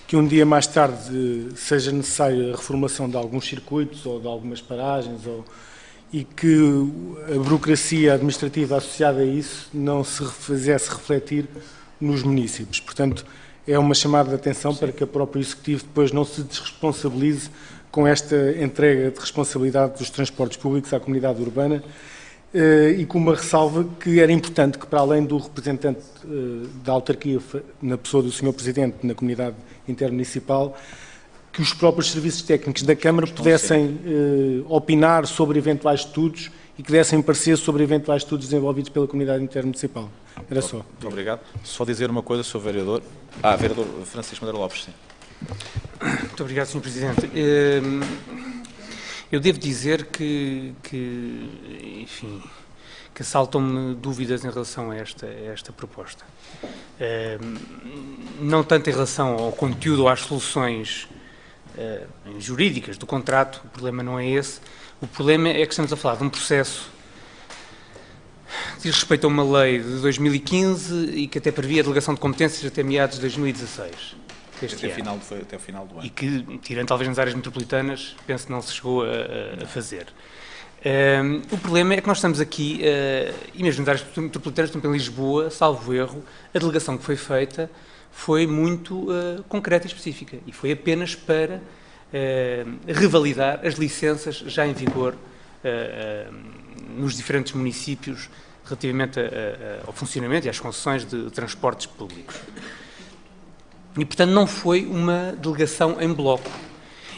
que um dia mais tarde seja necessária a reformulação de alguns circuitos ou de algumas paragens e que a burocracia administrativa associada a isso não se fizesse refletir nos municípios. Portanto, é uma chamada de atenção para que o próprio Executivo depois não se desresponsabilize com esta entrega de responsabilidade dos transportes públicos à comunidade urbana, e com uma ressalva que era importante que, para além do representante da autarquia, na pessoa do Sr. Presidente na comunidade intermunicipal, que os próprios serviços técnicos da Câmara pudessem opinar sobre eventuais estudos e que dessem parecer sobre eventuais estudos desenvolvidos pela comunidade intermunicipal. Era só. Muito obrigado. Só dizer uma coisa, Sr. Vereador. Vereador Francisco Madeira Lopes, sim. Muito obrigado, Sr. Presidente. Eu devo dizer que assaltam-me dúvidas em relação a esta proposta. Não tanto em relação ao conteúdo ou às soluções jurídicas do contrato, o problema não é esse. O problema é que estamos a falar de um processo que diz respeito a uma lei de 2015 e que até previa a delegação de competências até meados de 2016. Até o final do ano. E que, tirando talvez nas áreas metropolitanas, penso que não se chegou a fazer. O problema é que nós estamos aqui, e mesmo nas áreas metropolitanas, por exemplo, em Lisboa, salvo erro, a delegação que foi feita foi muito concreta e específica e foi apenas para revalidar as licenças já em vigor nos diferentes municípios relativamente ao funcionamento e às concessões de transportes públicos. E, portanto, não foi uma delegação em bloco.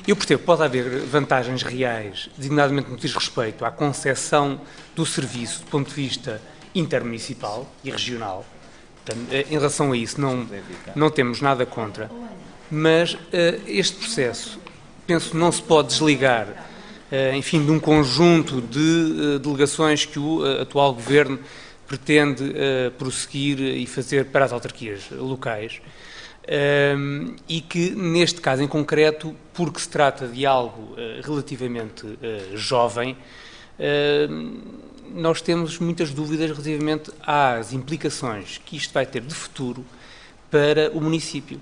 Eu percebo que pode haver vantagens reais, designadamente no que diz respeito à concessão do serviço do ponto de vista intermunicipal e regional. Portanto, em relação a isso, não temos nada contra. Mas este processo, penso, não se pode desligar, enfim, de um conjunto de delegações que o atual Governo pretende prosseguir e fazer para as autarquias locais. E que, neste caso em concreto, porque se trata de algo relativamente jovem, nós temos muitas dúvidas relativamente às implicações que isto vai ter de futuro para o município.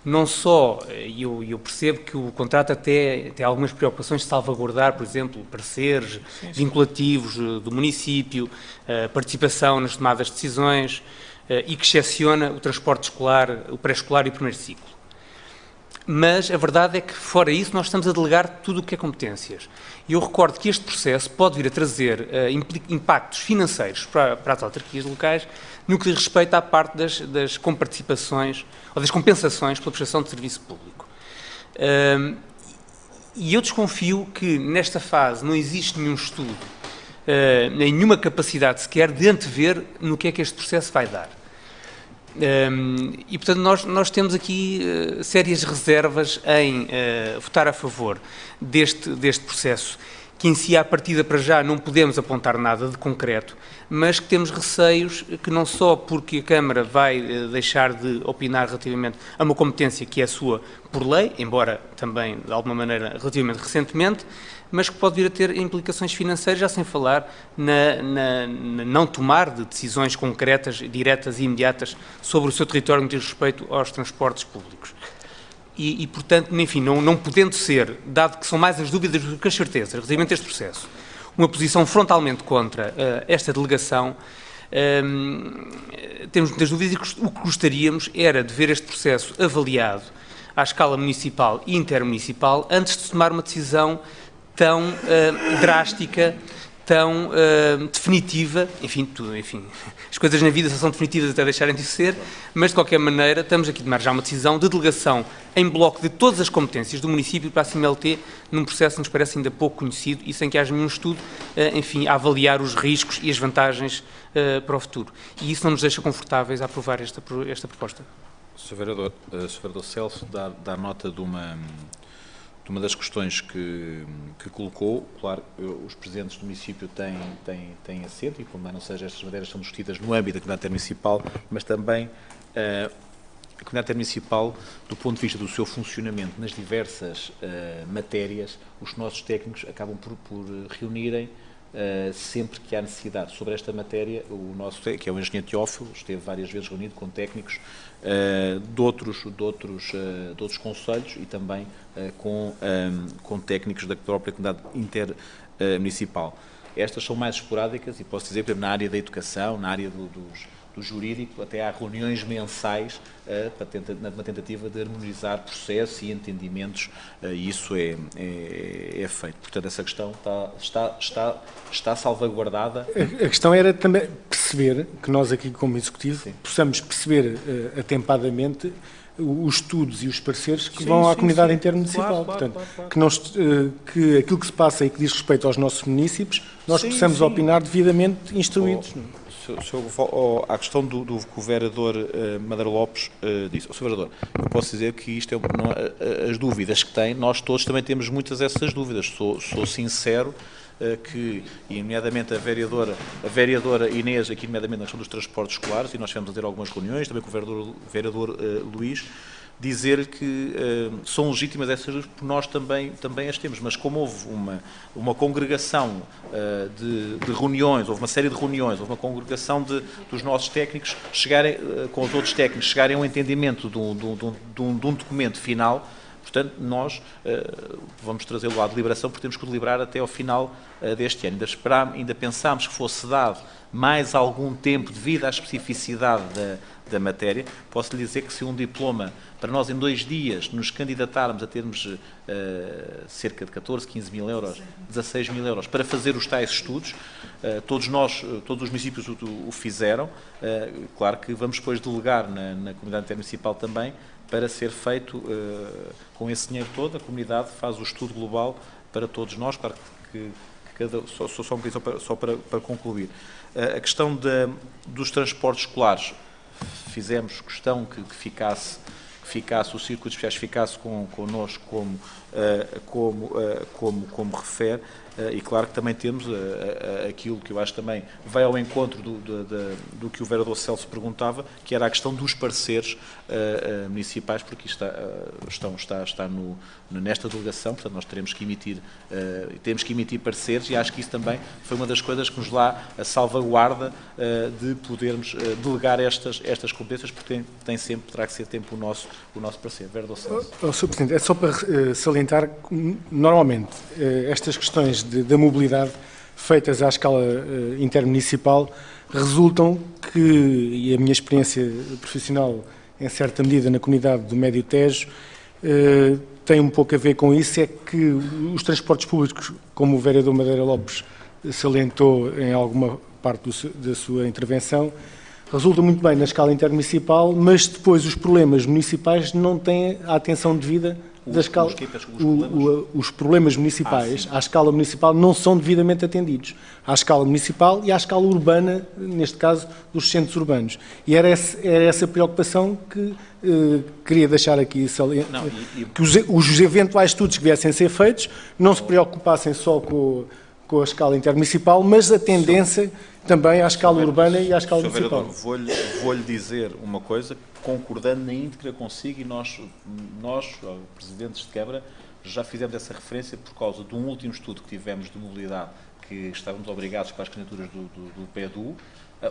não só, e eu percebo que o contrato até tem algumas preocupações de salvaguardar, por exemplo, pareceres vinculativos do município, participação nas tomadas de decisões, e que excepciona o transporte escolar, o pré-escolar e o primeiro ciclo. Mas a verdade é que, fora isso, nós estamos a delegar tudo o que é competências. E eu recordo que este processo pode vir a trazer impactos financeiros para as autarquias locais no que diz respeito à parte das comparticipações ou das compensações pela prestação de serviço público. E eu desconfio que, nesta fase, não existe nenhum estudo, nenhuma capacidade sequer de antever no que é que este processo vai dar. E, portanto, nós temos aqui sérias reservas em votar a favor deste processo, que em si, à partida para já, não podemos apontar nada de concreto, mas que temos receios que não só porque a Câmara vai deixar de opinar relativamente a uma competência que é sua por lei, embora também, de alguma maneira, relativamente recentemente, mas que pode vir a ter implicações financeiras, já sem falar na não tomar de decisões concretas, diretas e imediatas sobre o seu território no que diz respeito aos transportes públicos. E portanto, enfim, não podendo ser, dado que são mais as dúvidas do que as certezas relativamente a este processo, uma posição frontalmente contra esta delegação, temos muitas dúvidas e o que gostaríamos era de ver este processo avaliado à escala municipal e intermunicipal antes de tomar uma decisão tão drástica, tão definitiva, enfim, as coisas na vida são definitivas até deixarem de ser, mas de qualquer maneira estamos aqui a tomar já uma decisão de delegação em bloco de todas as competências do município para a CMLT num processo que nos parece ainda pouco conhecido e sem que haja nenhum estudo, enfim, a avaliar os riscos e as vantagens para o futuro. E isso não nos deixa confortáveis a aprovar esta proposta. Sr. Vereador Celso dá nota de uma das questões que colocou. Claro, os presidentes do município têm assento, e como não seja, estas matérias são discutidas no âmbito da comunidade intermunicipal, mas também a comunidade intermunicipal, do ponto de vista do seu funcionamento nas diversas matérias, os nossos técnicos acabam por reunirem sempre que há necessidade sobre esta matéria. O nosso, que é o engenheiro Teófilo, esteve várias vezes reunido com técnicos de outros concelhos e também com técnicos da própria comunidade intermunicipal. Estas são mais esporádicas e posso dizer, por exemplo, na área da educação, na área do jurídico, até há reuniões mensais numa tentativa de harmonizar processos e entendimentos, e isso é feito. Portanto, essa questão está salvaguardada. A questão era também perceber, que nós aqui como Executivo possamos perceber atempadamente os estudos e os pareceres que vão à comunidade intermunicipal. Claro, portanto, que aquilo que se passa e que diz respeito aos nossos municípios, nós possamos opinar devidamente instruídos. À questão do que o vereador Madeira Lopes disse. Sr. Vereador, eu posso dizer que isto as dúvidas que tem, nós todos também temos muitas dessas dúvidas. Sou sincero que, e nomeadamente a vereadora Inês, aqui nomeadamente na questão dos transportes escolares, e nós tivemos a ter algumas reuniões, também com o vereador Luís, dizer que são legítimas essas dúvidas, porque nós também as temos, mas como houve uma congregação de reuniões, houve uma série de reuniões, houve uma congregação dos nossos técnicos chegarem, com os outros técnicos, chegarem a um entendimento de um documento final. Portanto, nós vamos trazê-lo à deliberação, porque temos que deliberar até ao final deste ano. Ainda pensámos que fosse dado mais algum tempo devido à especificidade da matéria. Posso lhe dizer que se um diploma, para nós em 2 dias nos candidatarmos a termos cerca de 14, 15 mil euros, 16 mil euros, para fazer os tais estudos, todos os municípios o fizeram. Claro que vamos depois delegar na comunidade intermunicipal também, para ser feito com esse dinheiro todo. A comunidade faz o estudo global para todos nós. Claro que só um bocadinho só para concluir. A questão dos transportes escolares, fizemos questão que ficasse o Círculo de Especiais ficasse connosco como refere, e claro que também temos aquilo que eu acho também vai ao encontro do que o vereador Celso perguntava, que era a questão dos pareceres municipais, porque isto está nesta delegação, portanto nós temos que emitir pareceres, e acho que isso também foi uma das coisas que nos dá a salvaguarda de podermos delegar estas competências, porque terá que ser sempre o nosso parecer. Vereador Celso. Sr. Presidente, é só para salientar que, normalmente, estas questões da mobilidade feitas à escala intermunicipal resultam que, e a minha experiência profissional, em certa medida, na comunidade do Médio Tejo, tem um pouco a ver com isso, é que os transportes públicos, como o vereador Madeira Lopes salientou em alguma parte da sua intervenção, resulta muito bem na escala intermunicipal, mas depois os problemas municipais não têm a atenção devida da escala. Os problemas municipais à escala municipal não são devidamente atendidos. À escala municipal e à escala urbana, neste caso, dos centros urbanos. E era essa preocupação que queria deixar aqui, que os eventuais estudos que viessem a ser feitos não se preocupassem só com a escala intermunicipal, mas a tendência também à escala urbana e à escala municipal. Vou-lhe dizer uma coisa, concordando na íntegra consigo, e nós, presidentes de Câmara, já fizemos essa referência por causa de um último estudo que tivemos de mobilidade, que estávamos obrigados para as candidaturas do PEDU,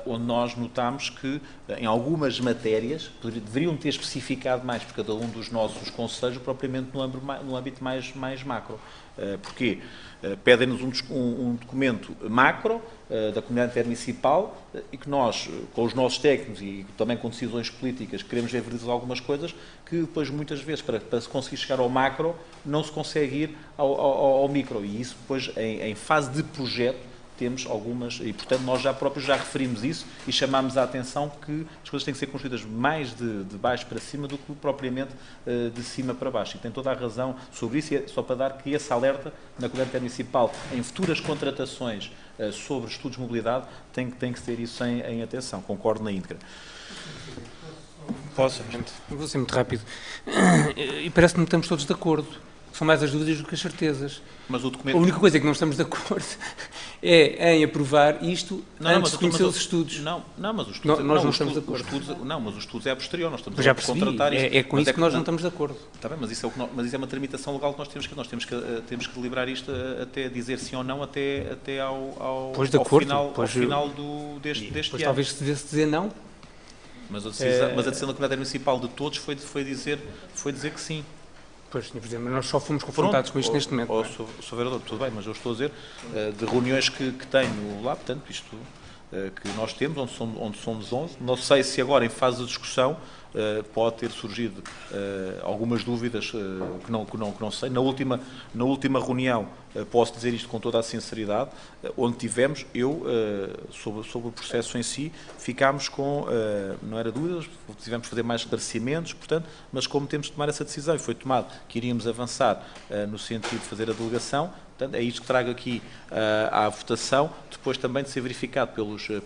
onde nós notámos que, em algumas matérias, deveriam ter especificado mais por cada um dos nossos conselhos, propriamente no âmbito mais macro. Porquê? Pedem-nos um documento macro da comunidade intermunicipal e que nós, com os nossos técnicos e também com decisões políticas, queremos ver verificar algumas coisas que depois, muitas vezes, para se conseguir chegar ao macro, não se consegue ir ao micro. E isso, depois, em fase de projeto, temos algumas, e portanto nós próprios já referimos isso e chamámos a atenção que as coisas têm que ser construídas mais de baixo para cima do que propriamente de cima para baixo. E tem toda a razão sobre isso, e é só para dar que esse alerta na comunidade intermunicipal, em futuras contratações sobre estudos de mobilidade, tem que ter isso em atenção. Concordo na íntegra. Posso? Vou ser muito rápido. E parece-me que estamos todos de acordo. São mais as dúvidas do que as certezas. Mas o documento... A única coisa que não estamos de acordo é em aprovar isto antes de conhecer os estudos. Não, mas os estudos... Nós não estamos de acordo. Mas os estudos é a posterior, nós estamos a contratar isto. É com isso que nós não estamos de acordo. Está bem, mas isso é uma tramitação legal que nós temos que deliberar isto até dizer sim ou não, até ao final deste ano. Talvez se devesse dizer não. Mas a decisão da comunidade municipal de todos foi dizer que sim. Pois, Sr. Presidente, mas nós só fomos confrontados com isto neste momento. Sr. Vereador, tudo bem, mas eu estou a dizer de reuniões que tenho lá, portanto, isto que nós temos, onde somos 11, não sei se agora em fase de discussão pode ter surgido algumas dúvidas que não sei. Na última reunião, posso dizer isto com toda a sinceridade, onde tivemos, sobre o processo em si, ficámos com, não era dúvidas, tivemos que fazer mais esclarecimentos, portanto, mas como temos de tomar essa decisão, e foi tomado que iríamos avançar no sentido de fazer a delegação, portanto, é isto que trago aqui à votação, depois também de ser verificado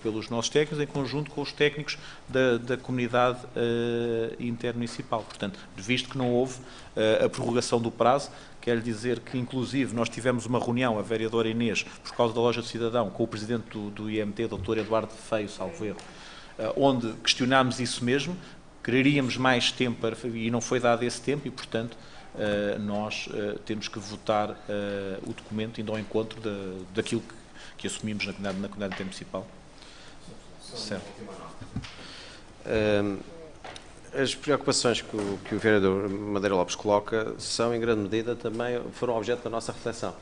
pelos nossos técnicos, em conjunto com os técnicos da comunidade intermunicipal. Portanto, visto que não houve a prorrogação do prazo, quero dizer que, inclusive, nós tivemos uma reunião, a vereadora Inês, por causa da Loja do Cidadão, com o presidente do IMT, Dr. Eduardo Feio, salvo erro, onde questionámos isso mesmo, quereríamos mais tempo, e não foi dado esse tempo, e, portanto, nós temos que votar o documento indo ao encontro daquilo que assumimos na comunidade intermunicipal. Certo. As preocupações que o vereador Madeira Lopes coloca são, em grande medida, também foram objeto da nossa reflexão.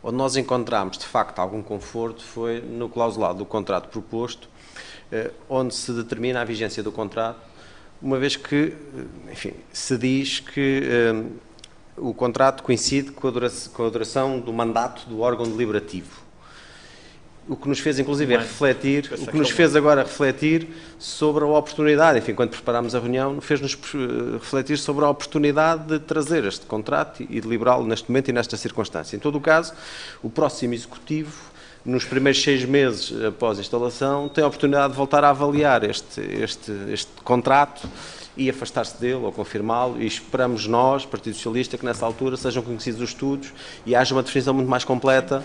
Onde nós encontramos, de facto, algum conforto foi no clausulado do contrato proposto, onde se determina a vigência do contrato, uma vez que, enfim, se diz que o contrato coincide com a duração do mandato do órgão deliberativo. O que nos fez, inclusive, refletir, o que nos fez agora refletir sobre a oportunidade, enfim, quando preparámos a reunião, fez-nos refletir sobre a oportunidade de trazer este contrato e deliberá-lo neste momento e nesta circunstância. Em todo o caso, o próximo Executivo, nos primeiros 6 meses após a instalação, tem a oportunidade de voltar a avaliar este contrato e afastar-se dele ou confirmá-lo, e esperamos nós, Partido Socialista, que nessa altura sejam conhecidos os estudos e haja uma definição muito mais completa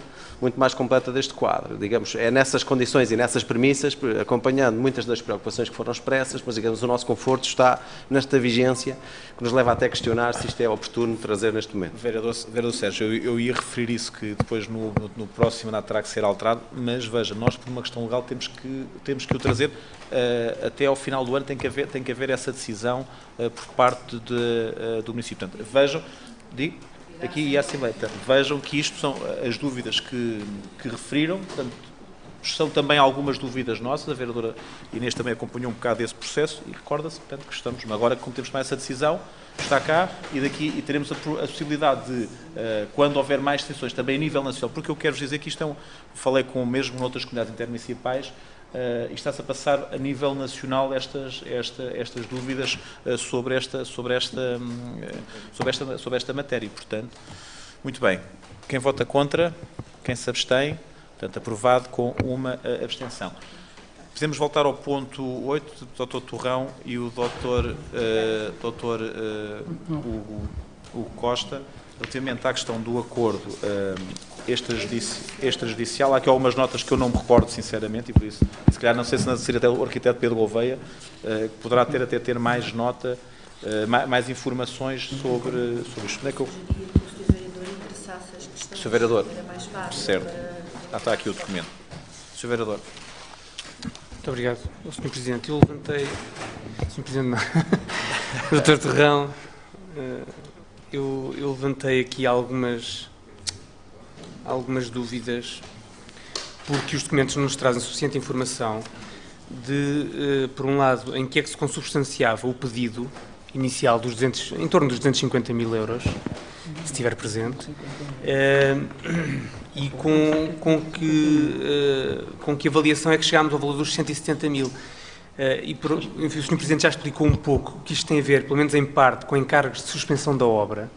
deste quadro. Digamos, é nessas condições e nessas premissas, acompanhando muitas das preocupações que foram expressas, mas digamos, o nosso conforto está nesta vigência, que nos leva até a questionar se isto é oportuno trazer neste momento. Vereador Sérgio, eu ia referir isso, que depois no próximo mandato terá que ser alterado, mas veja, nós por uma questão legal temos que o trazer até ao final do ano, tem que haver essa decisão por parte do município. Portanto, vejam, digo, aqui e a Assembleia, portanto, vejam que isto são as dúvidas que referiram, portanto, são também algumas dúvidas nossas, a vereadora Inês também acompanhou um bocado esse processo e recorda-se, portanto, que estamos, agora como temos mais essa decisão, está cá e teremos a possibilidade de, quando houver mais decisões também a nível nacional, porque eu quero dizer que isto falei com mesmo noutras comunidades intermunicipais, e está-se a passar a nível nacional estas dúvidas sobre esta matéria. Portanto, muito bem. Quem vota contra? Quem se abstém? Portanto, aprovado com uma abstenção. Podemos voltar ao ponto 8 do Dr. Torrão e o Dr. Hugo Costa, relativamente à questão do acordo extrajudicial. Há aqui algumas notas que eu não me recordo, sinceramente, e por isso, se calhar, não sei se seria até o arquiteto Pedro Gouveia, que poderá ter mais nota, mais informações sobre isto. Onde é que eu... Sr. Vereador, certo. Está aqui o documento. Sr. Vereador. Muito obrigado, Sr. Presidente. Eu levantei... Sr. Presidente, não. Dr. Torrão, eu levantei aqui algumas dúvidas, porque os documentos não nos trazem suficiente informação de, por um lado, em que é que se consubstanciava o pedido inicial em torno dos 250 mil euros, se estiver presente, e com que avaliação é que chegámos ao valor dos 170 mil. Enfim, o Sr. Presidente já explicou um pouco que isto tem a ver, pelo menos em parte, com encargos de suspensão da obra,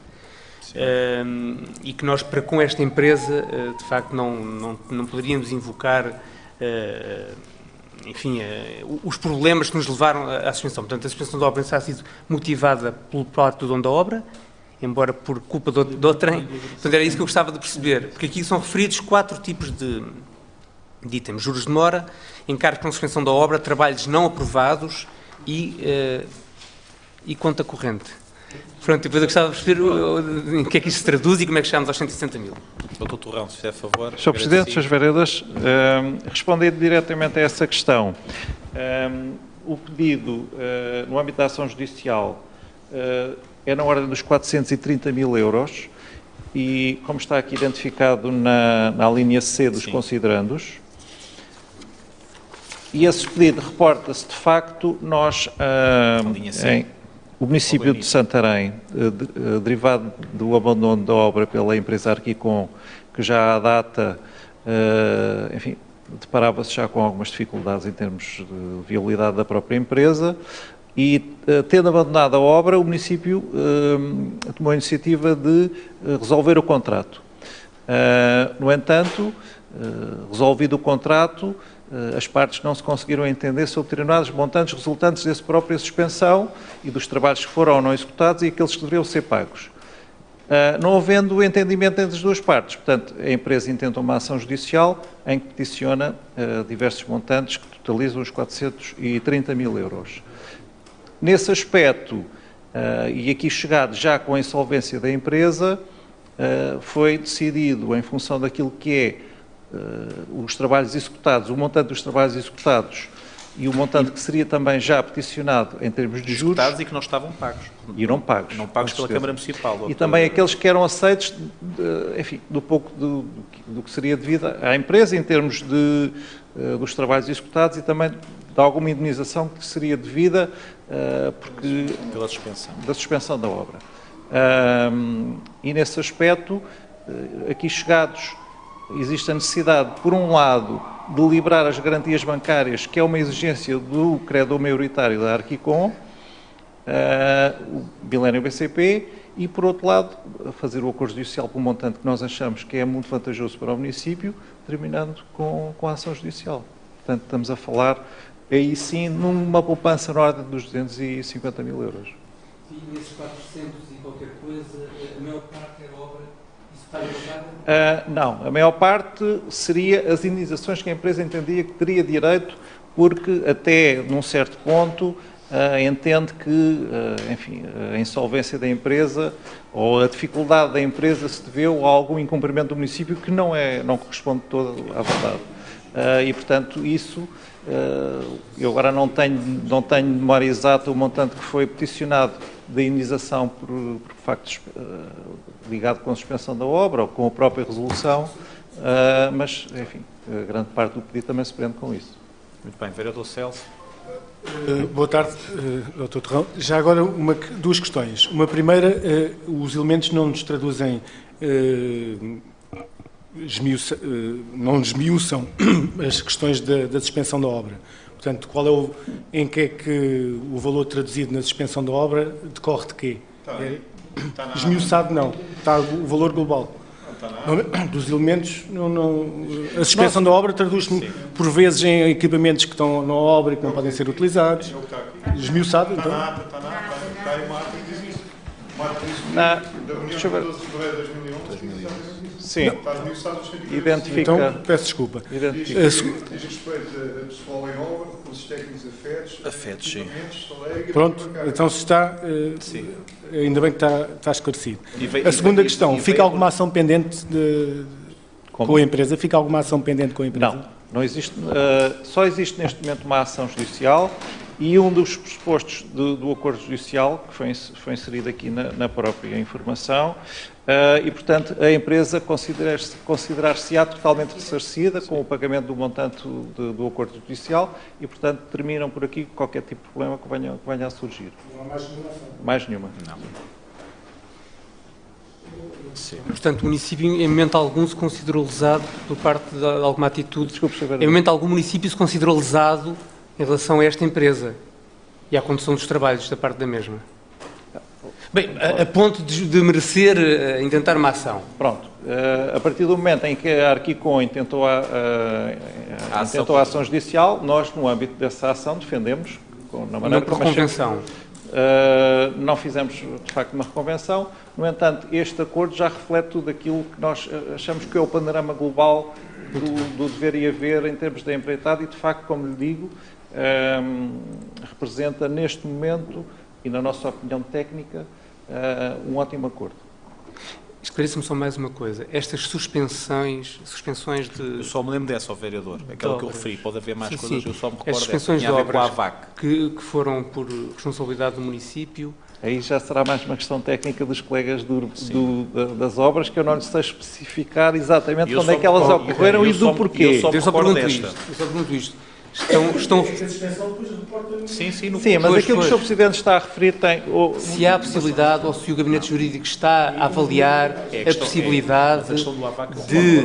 e que nós, com esta empresa, de facto, não poderíamos invocar, enfim, os problemas que nos levaram à suspensão. Portanto, a suspensão da obra terá sido motivada pelo parte do dono da obra, embora por culpa do outrem. Portanto, era isso que eu gostava de perceber, porque aqui são referidos 4 tipos de itens: juros de demora, encargos com suspensão da obra, trabalhos não aprovados e conta corrente. Pronto, depois eu gostava de perceber em que é que isto se traduz e como é que chegamos aos 160 mil. Dr. Torrão, se fizer favor. Sr. Presidente, Srs. Vereadores, respondendo diretamente a essa questão, o pedido no âmbito da ação judicial é na ordem dos 430 mil euros e, como está aqui identificado na linha C dos considerandos, e esse pedido reporta-se, de facto, o município de Santarém, derivado do abandono da obra pela empresa Arquicom, que já à data, enfim, deparava-se já com algumas dificuldades em termos de viabilidade da própria empresa, e tendo abandonado a obra, o município tomou a iniciativa de resolver o contrato. No entanto, resolvido o contrato, as partes não se conseguiram entender sobre determinados montantes resultantes dessa própria suspensão e dos trabalhos que foram ou não executados e aqueles que deveriam ser pagos. Não havendo entendimento entre as duas partes, portanto, a empresa intenta uma ação judicial em que peticiona diversos montantes que totalizam os 430 mil euros. Nesse aspecto, e aqui chegado já com a insolvência da empresa, foi decidido, em função daquilo que é os trabalhos executados, o montante dos trabalhos executados e o montante que seria também já peticionado em termos de juros. Executados e que não estavam pagos. E não pagos. Não pagos pela Câmara Municipal. E também aqueles que eram aceitos, enfim, do pouco do que seria devido à empresa em termos dos trabalhos executados e também de alguma indenização que seria devida pela suspensão. Da suspensão da obra. E nesse aspecto, aqui chegados, existe a necessidade, por um lado, de liberar as garantias bancárias, que é uma exigência do credor maioritário da Arquicom, o Milênio BCP, e, por outro lado, fazer o acordo judicial por um montante que nós achamos que é muito vantajoso para o município, terminando com a ação judicial. Portanto, estamos a falar aí sim numa poupança na ordem dos 250 mil euros. E nesses 400 e qualquer coisa, a maior parte era obra, isso está alocada? Não, a maior parte seria as indenizações que a empresa entendia que teria direito, porque até num certo ponto entende que, enfim, a insolvência da empresa ou a dificuldade da empresa se deveu a algum incumprimento do município que não corresponde toda à verdade. E, portanto, isso, eu agora não tenho memória exata o montante que foi peticionado da indenização por facto ligado com a suspensão da obra ou com a própria resolução, mas, enfim, a grande parte do pedido também se prende com isso. Muito bem, vereador Celso. Boa tarde, Dr. Torrão. Já agora duas questões. Uma primeira, os elementos não nos traduzem, não desmiuçam as questões da suspensão da obra. Portanto, em que é que o valor traduzido na suspensão da obra decorre de quê? Esmiuçado não, está o valor global. Dos elementos, a suspensão da obra traduz-se por vezes em equipamentos que estão na obra e que não podem ser utilizados. Esmiuçado, então? Está em uma ata que diz isso. Uma ata que diz da reunião de 12 de fevereiro de 2011. Sim, Está esmiuçado no sentido identifica. Então, peço desculpa. Diz respeito a pessoal em obra, recursos técnicos afetos, sim. Pronto, então se está, ainda bem que está esclarecido. A segunda questão, fica alguma ação pendente com a empresa? Fica alguma ação pendente com a empresa? Não existe, só existe neste momento uma ação judicial e um dos pressupostos do acordo judicial, que foi inserido aqui na própria informação, e, portanto, a empresa considerar-se-á totalmente ressarcida com o pagamento do montante do acordo judicial e, portanto, terminam por aqui qualquer tipo de problema que venha a surgir. Não há mais nenhuma ação? Mais nenhuma. Não. Sim. Portanto, o município, em momento algum, se considerou lesado por parte de alguma atitude. Desculpe, Sr. Em momento algum, o município se considerou lesado em relação a esta empresa e à condução dos trabalhos da parte da mesma. Bem, a ponto de merecer intentar uma ação. Pronto. A partir do momento em que a Arquicom intentou a ação judicial, nós, no âmbito dessa ação, defendemos, na maneira não por convenção. Não fizemos, de facto, uma reconvenção. No entanto, este acordo já reflete tudo aquilo que nós achamos que é o panorama global do dever e haver em termos da empreitada e, de facto, como lhe digo, representa neste momento, e na nossa opinião técnica, um ótimo acordo. Esclareça-me só mais uma coisa. Estas suspensões de... Eu só me lembro dessa, ao vereador. Aquela que eu referi, pode haver mais coisas, eu só me recordo as suspensões dessa. de Tinha a ver com a obras AVAC. que foram por responsabilidade do município. Aí já será mais uma questão técnica dos colegas das obras, que eu não lhes sei especificar exatamente quando é que elas ocorreram e do porquê. Eu só pergunto isto. Estão... Sim, no Sim, mas aquilo que o Sr. Presidente está a referir tem... Se há a possibilidade, ou se o Gabinete Jurídico está a avaliar a possibilidade de...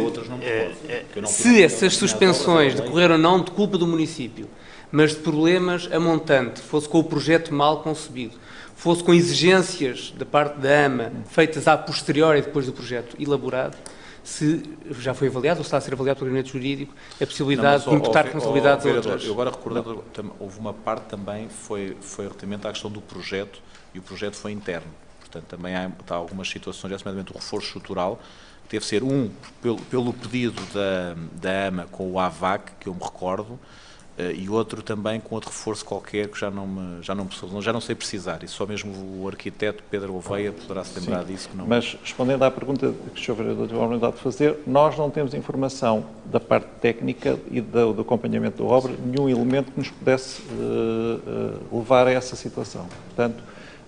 Se essas suspensões decorreram não de culpa do município, mas de problemas a montante, fosse com o projeto mal concebido, fosse com exigências da parte da AMA feitas a posteriori depois do projeto elaborado, se já foi avaliado ou está a ser avaliado pelo Gabinete Jurídico a possibilidade de imputar responsabilidades a outras. Eu agora recordando, houve uma parte também, foi relativamente à questão do projeto, e o projeto foi interno. Portanto, também há algumas situações, especialmente o reforço estrutural, que deve ser pelo pedido da AMA com o AVAC, que eu me recordo, e outro também com outro reforço qualquer que já não sei precisar. E só mesmo o arquiteto Pedro Oveia poderá se lembrar disso. Que não... Mas, respondendo à pergunta que o Sr. Vereador teve a oportunidade de fazer, nós não temos informação da parte técnica e do acompanhamento da obra, nenhum elemento que nos pudesse levar a essa situação. Portanto,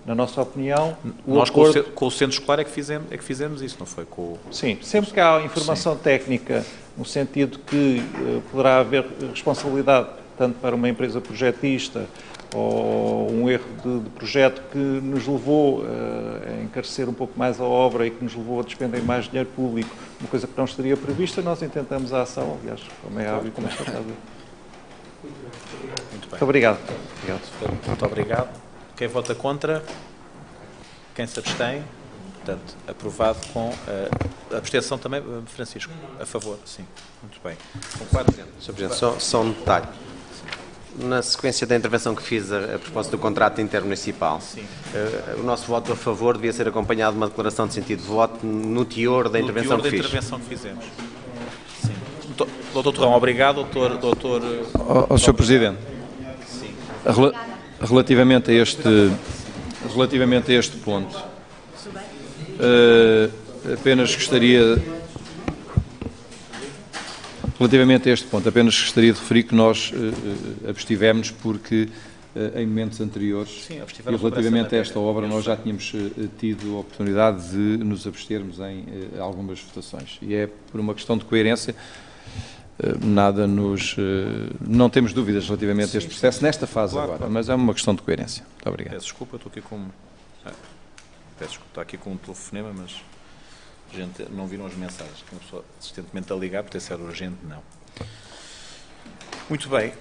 na nossa opinião... Nós, acordo... com o Centro Escolar, é que fizemos isso, não foi? Sim, sempre que há informação técnica, no sentido que poderá haver responsabilidade tanto para uma empresa projetista ou um erro de projeto que nos levou a encarecer um pouco mais a obra e que nos levou a despender mais dinheiro público, uma coisa que não estaria prevista, nós intentamos a ação, aliás, como é óbvio, como está a ver. Muito obrigado. Muito obrigado. Quem vota contra? Quem se abstém? Portanto, aprovado com a abstenção também, Francisco, a favor, sim. Muito bem. Com 4 Sr. Presidente, só um detalhe. Na sequência da intervenção que fiz a propósito do contrato intermunicipal, o nosso voto a favor devia ser acompanhado de uma declaração de sentido de voto no teor da intervenção que fiz. intervenção que fizemos. Sim. Doutor Torrão, obrigado. Doutor... Sr. Presidente, relativamente a este ponto, apenas gostaria de referir que nós abstivemos porque em momentos anteriores, e relativamente a esta obra, nós já tínhamos tido a oportunidade de nos abstermos em algumas votações. E é por uma questão de coerência, não temos dúvidas relativamente a este processo nesta fase agora, mas é uma questão de coerência. Muito obrigado. Peço desculpa, estou aqui com... está aqui com um telefonema, mas gente, não viram as mensagens. Tem uma pessoa insistentemente a ligar, porque se era urgente, não. Muito bem.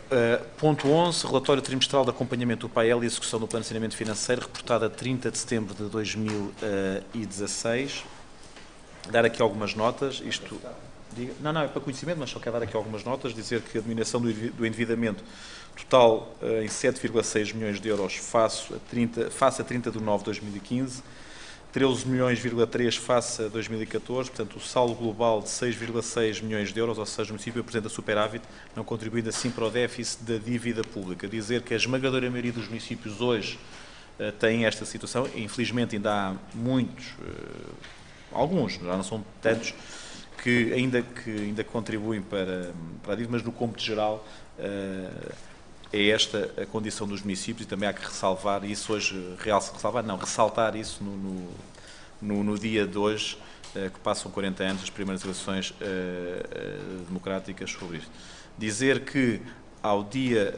Ponto 11, relatório trimestral de acompanhamento do PAEL e execução do Plano de Saneamento Financeiro, reportado a 30 de setembro de 2016. Dar aqui algumas notas. Isto... Não, é para conhecimento, mas só quero dar aqui algumas notas. Dizer que a diminuição do endividamento total em 7,6 milhões de euros face a 30 de nove de 2015, 13 milhões,3 face a 2014, portanto o saldo global de 6,6 milhões de euros, ou seja, o município apresenta superávit, não contribuindo assim para o déficit da dívida pública. Dizer que a esmagadora maioria dos municípios hoje têm esta situação, infelizmente ainda há muitos, alguns, já não são tantos, que ainda contribuem para a dívida, mas no cômputo geral é esta a condição dos municípios e também há que ressalvar isso hoje, ressaltar isso no dia de hoje, que passam 40 anos das primeiras eleições democráticas sobre isto. Dizer que ao dia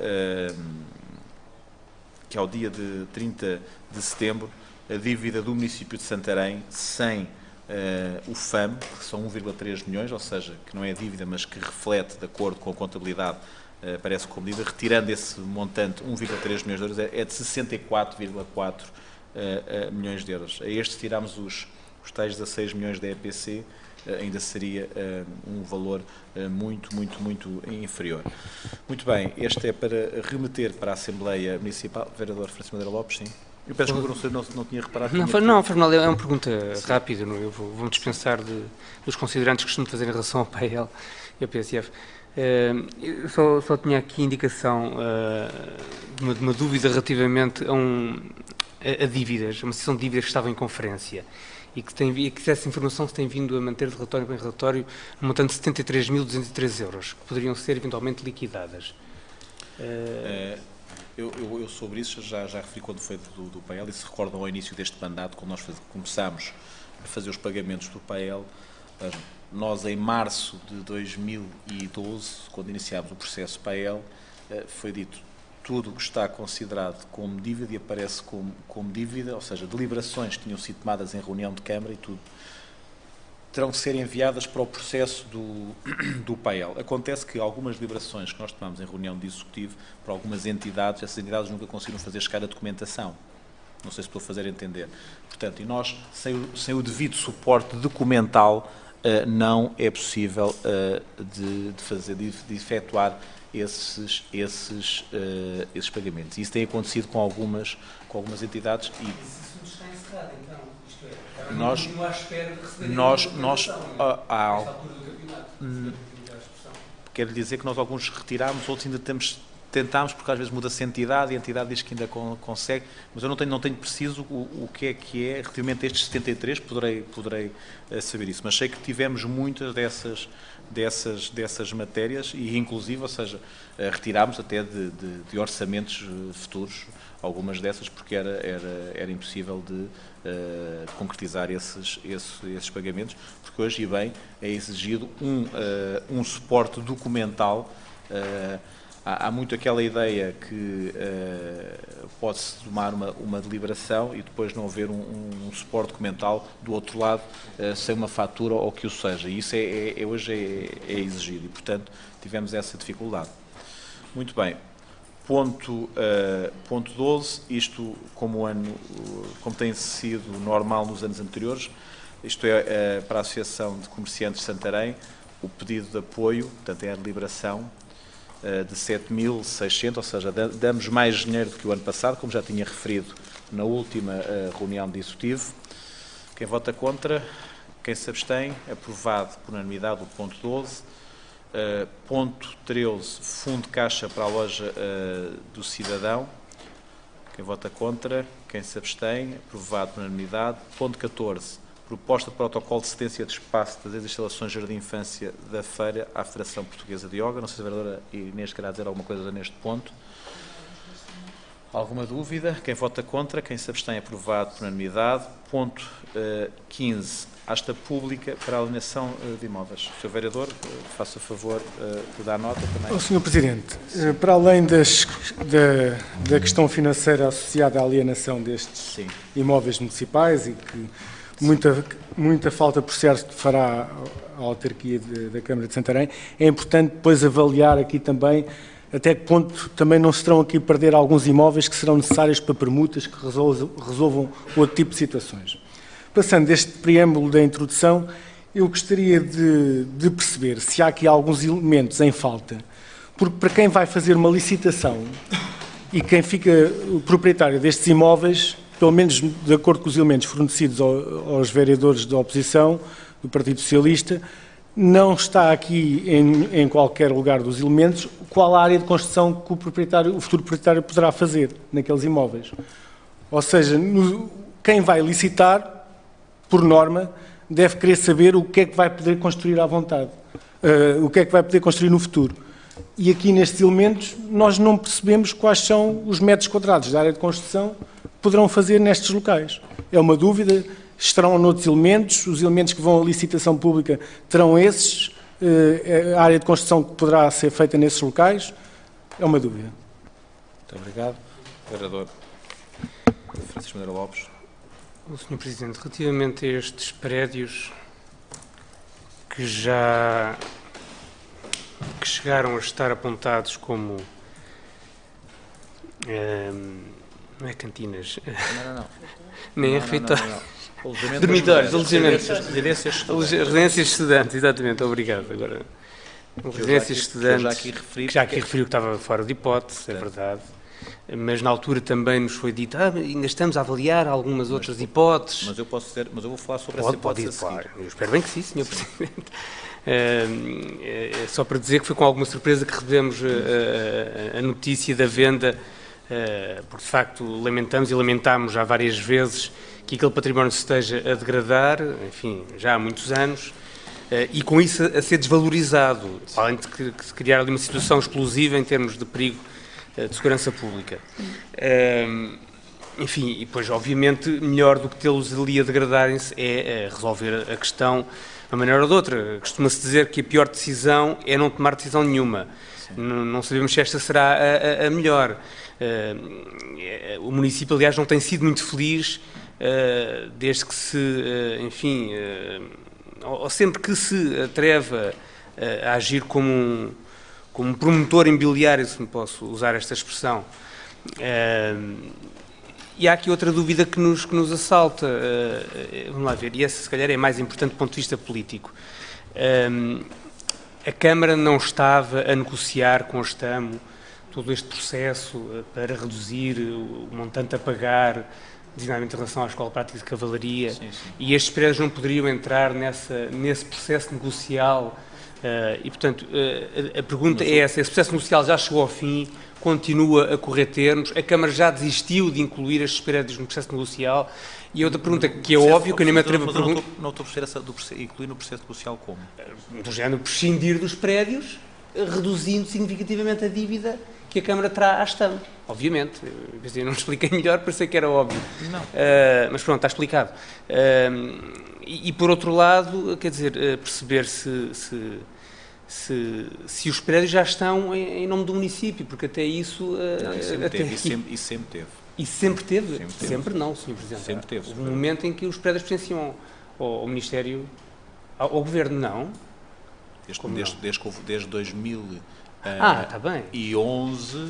de 30 de setembro, a dívida do município de Santarém, sem o FAM, que são 1,3 milhões, ou seja, que não é dívida, mas que reflete, de acordo com a contabilidade, parece como dívida, retirando esse montante, 1,3 milhões de euros, é de 64,4 milhões de euros. A este, se tirarmos os tais 16 milhões da EPC, ainda seria um valor muito inferior. Muito bem, este é para remeter para a Assembleia Municipal. Vereador Francisco Madeira Lopes, sim. Eu peço que não tinha reparado. Não, faz mal, é uma pergunta rápida. Eu vou-me dispensar dos considerantes que costumo fazer em relação ao PAEL e ao PSF. Eu só tinha aqui indicação de uma dúvida relativamente a dívidas, uma sessão de dívidas que estava em conferência e que essa informação se tem vindo a manter de relatório em relatório no montante de 73.203 euros, que poderiam ser eventualmente liquidadas. Eu sobre isso já referi quando foi do PAEL, e se recordam ao início deste mandato, quando nós começámos a fazer os pagamentos do PAEL, nós em março de 2012, quando iniciámos o processo PAEL, foi dito tudo o que está considerado como dívida e aparece como dívida, ou seja, deliberações que tinham sido tomadas em reunião de Câmara e tudo, terão que ser enviadas para o processo do PAEL. Acontece que algumas deliberações que nós tomamos em reunião de Executivo, para algumas entidades, essas entidades nunca conseguiram fazer chegar a documentação. Não sei se estou a fazer entender. Portanto, e nós, sem o devido suporte documental, não é possível de efetuar esses pagamentos. Isso tem acontecido com algumas entidades e... Isso está encerrado, então, isto é, nós à espera de receber quero dizer que nós alguns retirámos, outros ainda tentámos, porque às vezes muda-se a entidade e a entidade diz que ainda consegue, mas eu não tenho preciso o que é relativamente a estes 73, poderei saber isso, mas sei que tivemos muitas dessas matérias e inclusive, ou seja, retirámos até de orçamentos futuros algumas dessas porque era impossível de concretizar esses pagamentos, porque hoje, e bem, é exigido um suporte documental. Há muito aquela ideia que pode-se tomar uma deliberação e depois não haver um suporte documental do outro lado, sem uma fatura ou que o seja. E isso hoje é exigido e, portanto, tivemos essa dificuldade. Muito bem. Ponto 12, isto como tem sido normal nos anos anteriores, isto é para a Associação de Comerciantes de Santarém, o pedido de apoio, portanto é a deliberação, de 7.600, ou seja, damos mais dinheiro do que o ano passado, como já tinha referido na última reunião de executivo. Quem vota contra? Quem se abstém? Aprovado por unanimidade o ponto 12. Ponto 13, fundo de caixa para a loja do cidadão. Quem vota contra? Quem se abstém? Aprovado por unanimidade. Ponto 14, proposta de protocolo de cedência de espaço das instalações de jardim de infância da Feira à Federação Portuguesa de Yoga. Não sei se a vereadora Inês querá dizer alguma coisa neste ponto. Alguma dúvida? Quem vota contra? Quem se abstém? Aprovado por unanimidade. Ponto 15, asta pública para a alienação de imóveis. Sr. Vereador, faça favor de dar nota também. Sr. Presidente, para além da questão financeira associada à alienação destes imóveis municipais e que muita falta por certo fará à autarquia da Câmara de Santarém, é importante depois avaliar aqui também até que ponto também não se terão aqui a perder alguns imóveis que serão necessários para permutas que resolvam outro tipo de situações. Passando deste preâmbulo da introdução, eu gostaria de perceber se há aqui alguns elementos em falta, porque para quem vai fazer uma licitação e quem fica o proprietário destes imóveis, pelo menos de acordo com os elementos fornecidos aos vereadores da oposição, do Partido Socialista, não está aqui em qualquer lugar dos elementos qual a área de construção que o futuro proprietário poderá fazer naqueles imóveis. Ou seja, quem vai licitar, por norma, deve querer saber o que é que vai poder construir à vontade, o que é que vai poder construir no futuro. E aqui nestes elementos nós não percebemos quais são os metros quadrados da área de construção que poderão fazer nestes locais. É uma dúvida. Estarão noutros elementos, os elementos que vão à licitação pública terão esses, a área de construção que poderá ser feita nesses locais, é uma dúvida. Muito obrigado. Vereador Francisco Madeira Lopes. Sr. Presidente, relativamente a estes prédios que chegaram a estar apontados como, não é cantinas, Não. nem refeitórios. Dormitórios, alojamentos. Residências de estudantes, exatamente, obrigado. Agora, residências de estudantes, que já aqui referiu que estava fora de hipótese, é verdade. Mas na altura também nos foi dito, ainda estamos a avaliar algumas outras hipóteses. Mas eu posso dizer, mas eu vou falar sobre essa hipótese a seguir. Eu espero bem que sim, Sr. Presidente. Só para dizer que foi com alguma surpresa que recebemos a notícia da venda, porque de facto lamentamos e lamentámos já várias vezes que aquele património se esteja a degradar, enfim, já há muitos anos, e com isso a ser desvalorizado, além de que se criar ali uma situação explosiva em termos de perigo de segurança pública. Enfim, e depois, obviamente, melhor do que tê-los ali a degradarem-se é resolver a questão de uma maneira ou de outra. Costuma-se dizer que a pior decisão é não tomar decisão nenhuma. Não sabemos se esta será a melhor. O município, aliás, não tem sido muito feliz desde que se, enfim, ou sempre que se atreve a agir como um promotor imobiliário, se me posso usar esta expressão. E há aqui outra dúvida que nos assalta, vamos lá ver, e essa se calhar é mais importante do ponto de vista político. A Câmara não estava a negociar com a Estamo todo este processo para reduzir o montante a pagar, designadamente em relação à Escola Prática de Cavalaria, e estes prédios não poderiam entrar nesse processo negocial. E, portanto, a pergunta é essa: esse processo negocial já chegou ao fim, continua a correr termos, a Câmara já desistiu de incluir estes prédios no processo negocial? E outra pergunta que é óbvio, que eu nem me atrevo a perguntar... Não estou a perceber incluir no processo negocial como? Do género, prescindir dos prédios, reduzindo significativamente a dívida que a Câmara terá à Estamo. Obviamente, eu não expliquei melhor, parecia que era óbvio. Não. Mas pronto, está explicado. E por outro lado, quer dizer, perceber se os prédios já estão em nome do município, porque até isso... Isso sempre teve. Isso sempre teve? Sempre não, Sr. Presidente. Sempre teve. Houve um momento em que os prédios pertenciam ao Ministério, ao Governo, não? Desde 2011... está bem. E 11...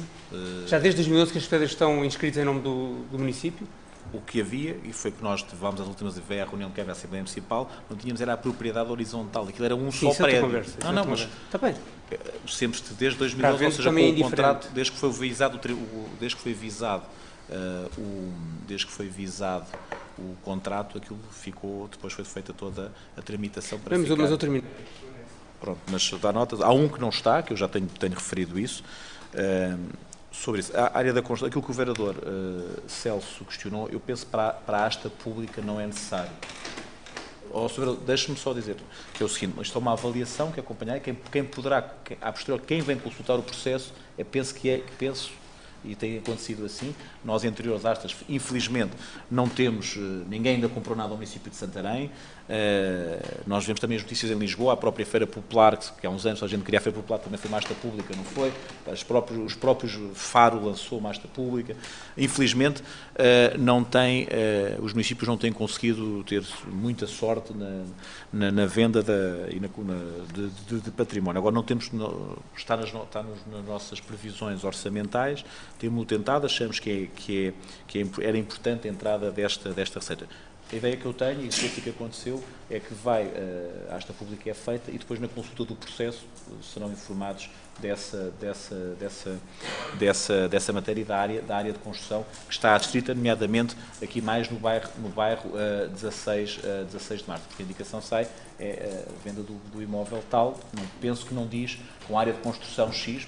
Já desde 2011 que os prédios estão inscritos em nome do município? o que havia, e foi que nós levámos as últimas vezes à reunião que era a Assembleia Municipal, não tínhamos era a propriedade horizontal, aquilo era um só prédio. Não, mas está bem. Sempre desde 2012, ou seja, com o contrato, desde que foi visado o contrato, aquilo ficou, depois foi feita toda a tramitação para ficar. Mas eu termino. Pronto, mas dá notas. Há um que não está, que eu já tenho referido isso, sobre isso. A área da construção, aquilo que o vereador Celso questionou, eu penso para a asta pública não é necessário. Deixe-me só dizer que é o seguinte, isto é uma avaliação que acompanhar, quem poderá, a posterior, quem vem consultar o processo, penso, e tem acontecido assim, nós anteriores astas, infelizmente, não temos, ninguém ainda comprou nada ao município de Santarém, nós vemos também as notícias em Lisboa, a própria Feira Popular, que há uns anos a gente queria a Feira Popular, também foi uma asta pública, não foi? Os próprios Faro lançou uma asta pública. Infelizmente, os municípios não têm conseguido ter muita sorte na venda de património. Agora não temos, está nas nossas previsões orçamentais, temos tentado, achamos que era importante a entrada desta receita. A ideia que eu tenho, e isso que aconteceu, é que a asta pública é feita e depois na consulta do processo serão informados dessa matéria da área de construção que está adscrita, nomeadamente, aqui mais no bairro 16 de março, porque a indicação sai, é a venda do imóvel tal, penso que não diz, com área de construção X,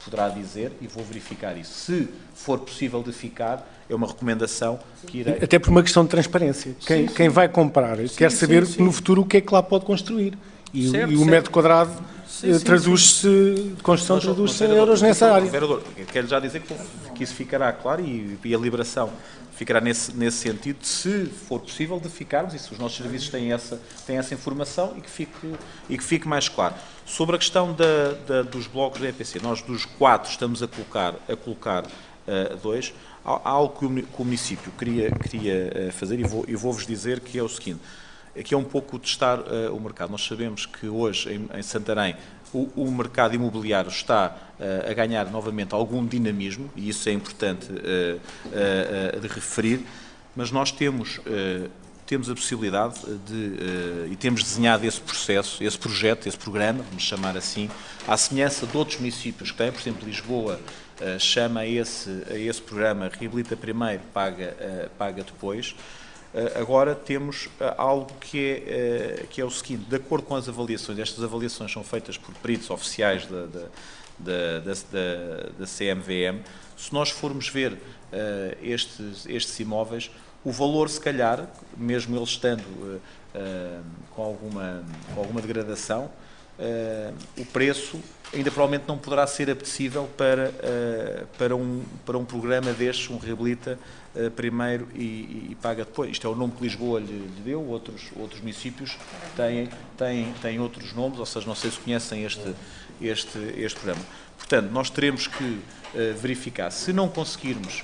poderá dizer, e vou verificar isso. Se for possível de ficar, é uma recomendação que irei... Até por uma questão de transparência. Quem vai comprar quer saber no futuro o que é que lá pode construir. E o metro quadrado traduz-se, de construção traduz-se em euros nessa área. Vereador, quero já dizer que isso ficará claro e a liberação ficará nesse sentido, se for possível, de ficarmos, e se os nossos serviços têm essa informação e que fique mais claro. Sobre a questão dos blocos da EPC, nós dos 4 estamos a colocar 2. Há algo que o município queria fazer e vou-vos dizer que é o seguinte, que é um pouco testar o mercado. Nós sabemos que hoje em Santarém o mercado imobiliário está a ganhar novamente algum dinamismo e isso é importante de referir, mas nós temos a possibilidade e temos desenhado esse processo, esse projeto, esse programa, vamos chamar assim, à semelhança de outros municípios que têm, por exemplo, Lisboa, chama a esse programa Reabilita Primeiro, paga depois. Agora temos algo que é o seguinte, de acordo com as avaliações, estas avaliações são feitas por peritos oficiais da CMVM, se nós formos ver estes imóveis, o valor, se calhar, mesmo eles estando com alguma degradação, o preço ainda provavelmente não poderá ser apetecível para um programa destes, um Reabilita Primeiro e paga depois. Isto é o nome que Lisboa lhe deu, outros municípios têm outros nomes, ou seja, não sei se conhecem este programa. Portanto, nós teremos que verificar, se não conseguirmos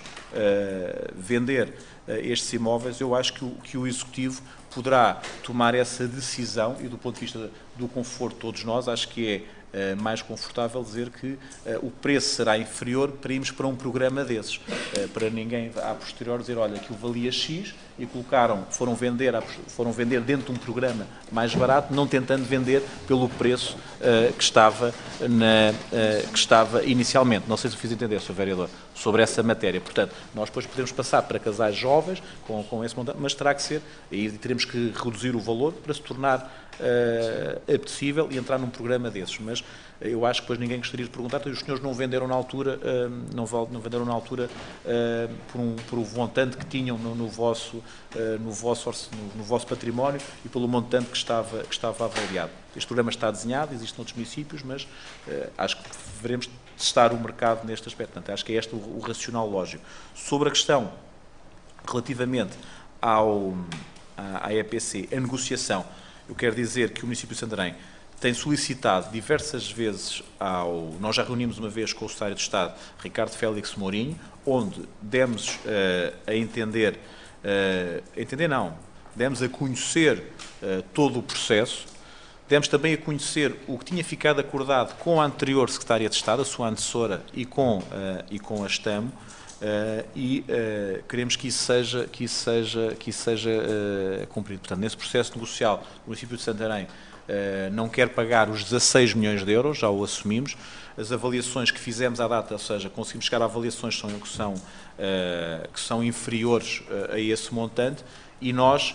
vender estes imóveis, eu acho que o Executivo poderá tomar essa decisão e do ponto de vista do conforto de todos nós, acho que é mais confortável dizer que o preço será inferior para irmos para um programa desses, para ninguém a posterior dizer, olha, aquilo valia X e foram vender dentro de um programa mais barato, não tentando vender pelo preço que estava inicialmente. Não sei se fiz entender, Sr. Vereador, sobre essa matéria. Portanto, nós depois podemos passar para casais jovens com esse montante, mas terá que ser, e teremos que reduzir o valor para se tornar apetecível e entrar num programa desses, mas eu acho que depois ninguém gostaria de perguntar, então os senhores não venderam na altura, por o montante que tinham no vosso património e pelo montante que estava avaliado. Este programa está desenhado, existe noutros municípios, mas acho que veremos testar o mercado neste aspecto. Portanto, acho que é este o racional lógico. Sobre a questão relativamente à EPC, a negociação, eu quero dizer que o município de Santarém tem solicitado diversas vezes nós já reunimos uma vez com o Secretário de Estado, Ricardo Félix Mourinho, onde demos a entender, demos a conhecer todo o processo, demos também a conhecer o que tinha ficado acordado com a anterior Secretária de Estado, a sua antecessora, e com a STAMO, queremos que isso seja cumprido. Portanto, nesse processo negocial, o município de Santarém não quer pagar os 16 milhões de euros, já o assumimos. As avaliações que fizemos à data, ou seja, conseguimos chegar a avaliações que são inferiores a esse montante, e nós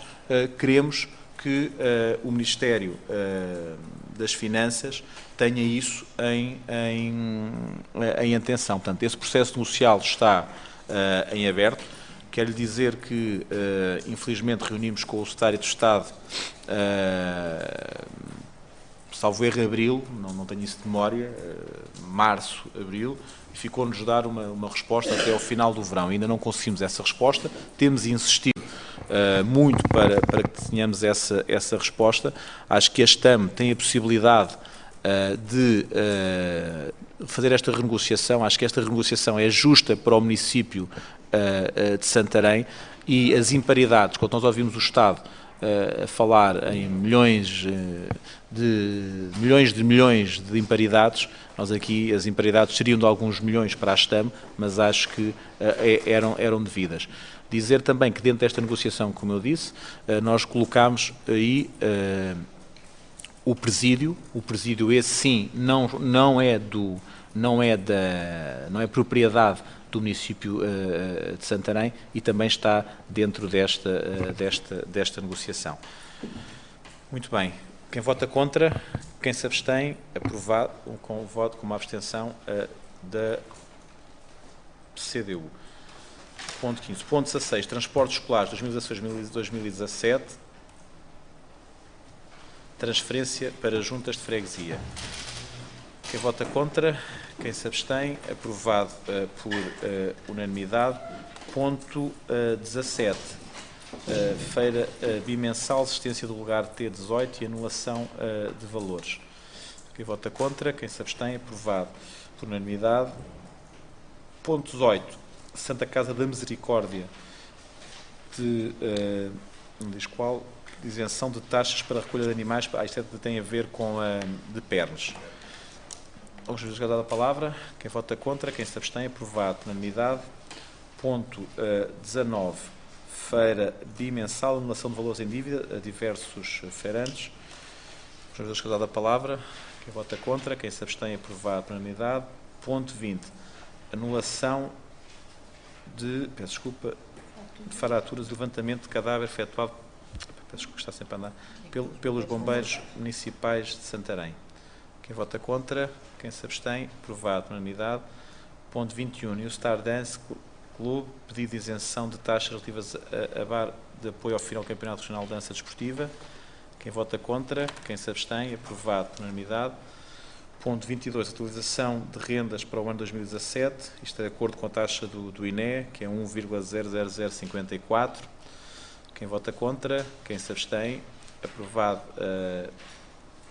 queremos que o Ministério das Finanças tenha isso em atenção. Portanto, esse processo negocial está em aberto. Quero lhe dizer que, infelizmente, reunimos com o Secretário de Estado, salvo erro, abril, não tenho isso de memória, março, abril, e ficou-nos dar uma resposta até ao final do verão. Ainda não conseguimos essa resposta, temos insistido muito para que tenhamos essa resposta. Acho que a STAM tem a possibilidade de fazer esta renegociação. Acho que esta renegociação é justa para o município de Santarém, e as imparidades, quando nós ouvimos o Estado a falar em milhões de imparidades, nós aqui as imparidades seriam de alguns milhões para a STAM, mas acho que eram devidas. Dizer também que dentro desta negociação, como eu disse, nós colocámos aí o presídio esse sim não é propriedade do município de Santarém, e também está dentro desta negociação. Muito bem. Quem vota contra, quem se abstém, aprovado com o voto, com uma abstenção da CDU. Ponto 15. Ponto 16. Transportes escolares 2016-2017. Transferência para juntas de freguesia. Quem vota contra, quem se abstém, aprovado por unanimidade. Ponto 17. Feira bimensal, existência do lugar T18 e anulação de valores. Quem vota contra, quem se abstém, aprovado por unanimidade. Ponto 18. Santa Casa da Misericórdia, diz qual, de isenção de taxas para a recolha de animais. Isto tem a ver com de Pernes. Vamos ver a palavra. Quem vota contra, quem se abstém, aprovado por unanimidade. Ponto 19. Feira bimensal, anulação de valores em dívida a diversos feirantes. Vamos ver a palavra. Quem vota contra, quem se abstém, aprovado por unanimidade. Ponto 20. Anulação de faraturas e levantamento de cadáver efetuado, está sempre a andar, pelos bombeiros municipais de Santarém. Quem vota contra, quem se abstém, aprovado por unanimidade. Ponto 21. New Star Dance Clube, pedido de isenção de taxas relativas a bar de apoio ao final do Campeonato Regional de Dança Desportiva. Quem vota contra, quem se abstém, aprovado por unanimidade. Ponto 22, atualização de rendas para o ano 2017, isto é de acordo com a taxa do INE, que é 1,00054. Quem vota contra, quem se abstém, aprovado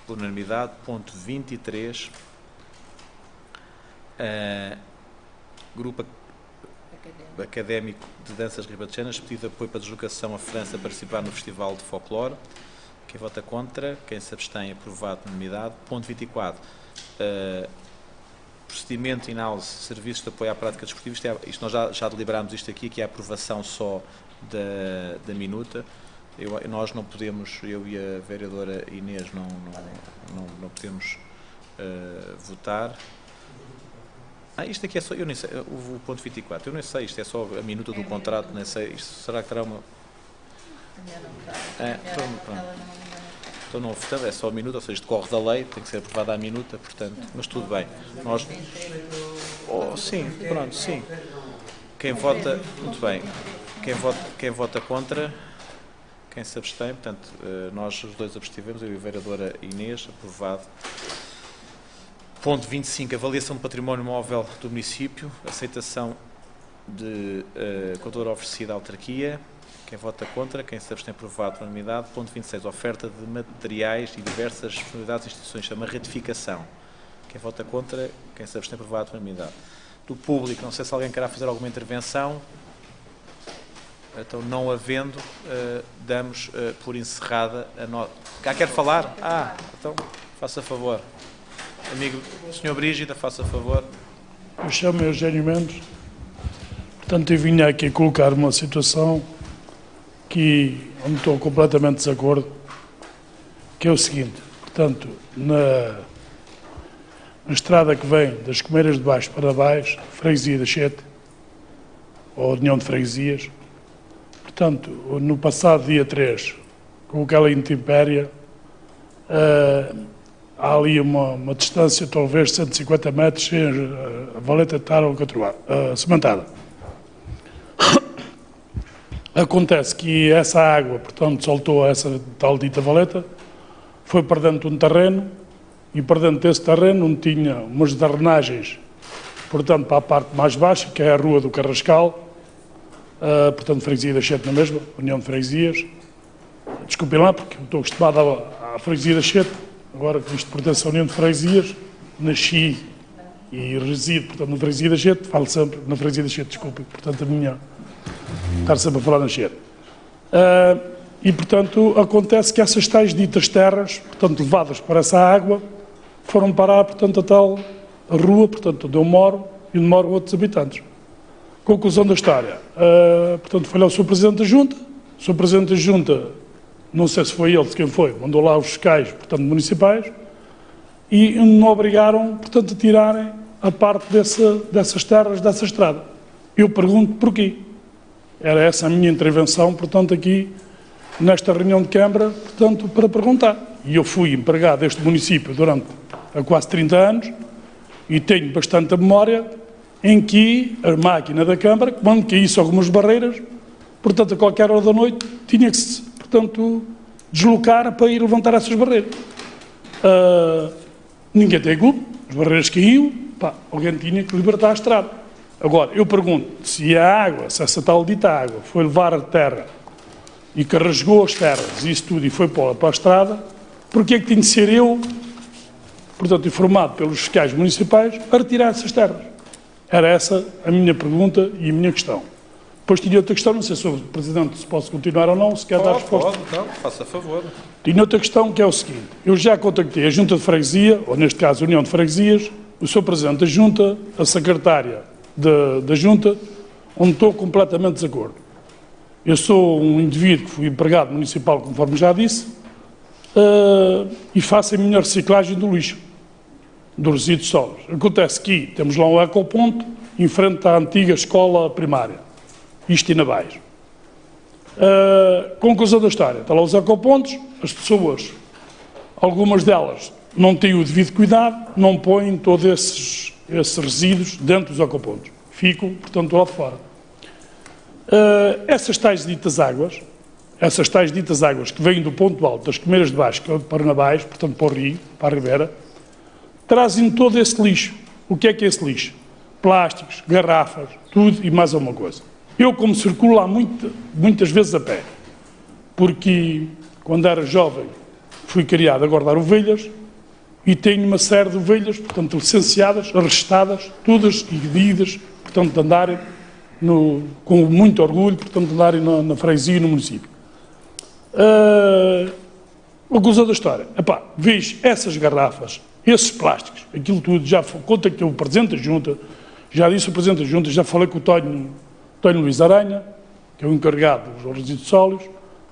por unanimidade. Ponto 23, Grupo Académico de Danças Ribatejanas, pedido de apoio para deslocação à França a participar no Festival de Folclore. Quem vota contra, quem se abstém, aprovado por unanimidade. Ponto 24. Procedimento in-house, serviços de apoio à prática desportiva. Isto nós já deliberámos isto aqui, que é a aprovação só da minuta. Nós não podemos, eu e a vereadora Inês não podemos votar. Isto aqui é só, eu nem sei, o ponto 24, eu nem sei, isto é só a minuta do contrato, nem sei, isto será que terá uma... Então não votamos, é só a minuta, ou seja, isto corre da lei, tem que ser aprovada a minuta, portanto, mas tudo bem. Nós... sim, pronto, sim. Quem vota, muito bem, quem vota contra, quem se abstém, portanto, nós os dois abstivemos, eu e a vereadora Inês, aprovado. Ponto 25, avaliação do património móvel do município, aceitação de contador oferecida à autarquia. Quem vota contra, quem se abstém, aprovado por unanimidade. Ponto 26, oferta de materiais e diversas disponibilidades de instituições, chama retificação. Quem vota contra, quem se abstém, aprovado por unanimidade. Do público, não sei se alguém querá fazer alguma intervenção. Então, não havendo, damos por encerrada a nota. Quer falar? Então, faça favor. Amigo, Sr. Brígida, faça favor. Eu chamo-me Eugênio Mendes. Portanto, eu vinha aqui colocar uma situação onde estou completamente de desacordo, que é o seguinte: portanto, na estrada que vem das Comeiras de Baixo para Baixo, freguesia da Chete, ou União de Freguesias, portanto, no passado dia 3, com aquela intempéria, há ali uma distância, talvez 150 metros, sem a valeta estar cimentada. Acontece que essa água, portanto, soltou essa tal dita valeta, foi para dentro de um terreno, e para dentro desse terreno onde tinha umas drenagens, portanto, para a parte mais baixa, que é a Rua do Carrascal, portanto, freguesia da Chete na mesma, União de Freguesias. Desculpem lá, porque eu estou acostumado à freguesia da Chete, agora que isto pertence à União de Freguesias, nasci e resido, portanto, na freguesia da Chete, falo sempre na freguesia da Chete, desculpem, portanto, a minha... estar sempre a falar na Chete. E, portanto, acontece que essas tais ditas terras, portanto, levadas para essa água, foram parar, portanto, a tal rua, portanto, onde eu moro e onde moram outros habitantes. Conclusão da história. Portanto, foi lá o Sr. Presidente da Junta. O Sr. Presidente da Junta, não sei se foi ele, se quem foi, mandou lá os fiscais, portanto, municipais, e me obrigaram, portanto, a tirarem a parte dessas terras, dessa estrada. Eu pergunto porquê. Era essa a minha intervenção, portanto, aqui nesta reunião de Câmara, portanto, para perguntar. E eu fui empregado deste município durante há quase 30 anos e tenho bastante memória em que a máquina da Câmara, quando caísse algumas barreiras, portanto, a qualquer hora da noite, tinha que se, portanto, deslocar para ir levantar essas barreiras. Ninguém tem culpa, as barreiras caíam, alguém tinha que libertar a estrada. Agora, eu pergunto, se a água, se essa tal dita água foi levar a terra e carregou as terras, isso tudo, e foi para a estrada, porque é que tinha de ser eu, portanto, informado pelos fiscais municipais, a retirar essas terras? Era essa a minha pergunta e a minha questão. Depois tinha outra questão, não sei se o Presidente se posso continuar ou não, se quer dar resposta. Pode, não, faça favor. Tinha outra questão que é o seguinte: eu já contactei a Junta de Freguesia, ou neste caso a União de Freguesias, o Sr. Presidente da Junta, a Secretária da Junta, onde estou completamente de desacordo. Eu sou um indivíduo que fui empregado municipal, conforme já disse, e faço a minha reciclagem do lixo, dos resíduos sólidos. Acontece que temos lá um ecoponto em frente à antiga escola primária, isto e na Baixo. Conclusão da história: está lá os ecopontos, as pessoas, algumas delas, não têm o devido cuidado, não põem todos esses resíduos dentro dos ecopontos. Ficam, portanto, lá de fora. Essas tais ditas águas que vêm do ponto alto das Comeiras de Baixo para na Baixo, portanto, para o Rio, para a Ribeira, trazem todo esse lixo. O que é esse lixo? Plásticos, garrafas, tudo e mais alguma coisa. Eu, como circulo lá muitas vezes a pé, porque quando era jovem fui criado a guardar ovelhas e tenho uma série de ovelhas, portanto, licenciadas, arrestadas, todas e medidas, portanto, de andarem com muito orgulho, portanto, de andarem na freguesia e no município. A conclusão da história: vejo essas garrafas, esses plásticos, aquilo tudo, já contactei o Presidente da Junta, já disse o Presidente da Junta, já falei com o Tonho Luís Aranha, que é o encarregado dos resíduos sólidos.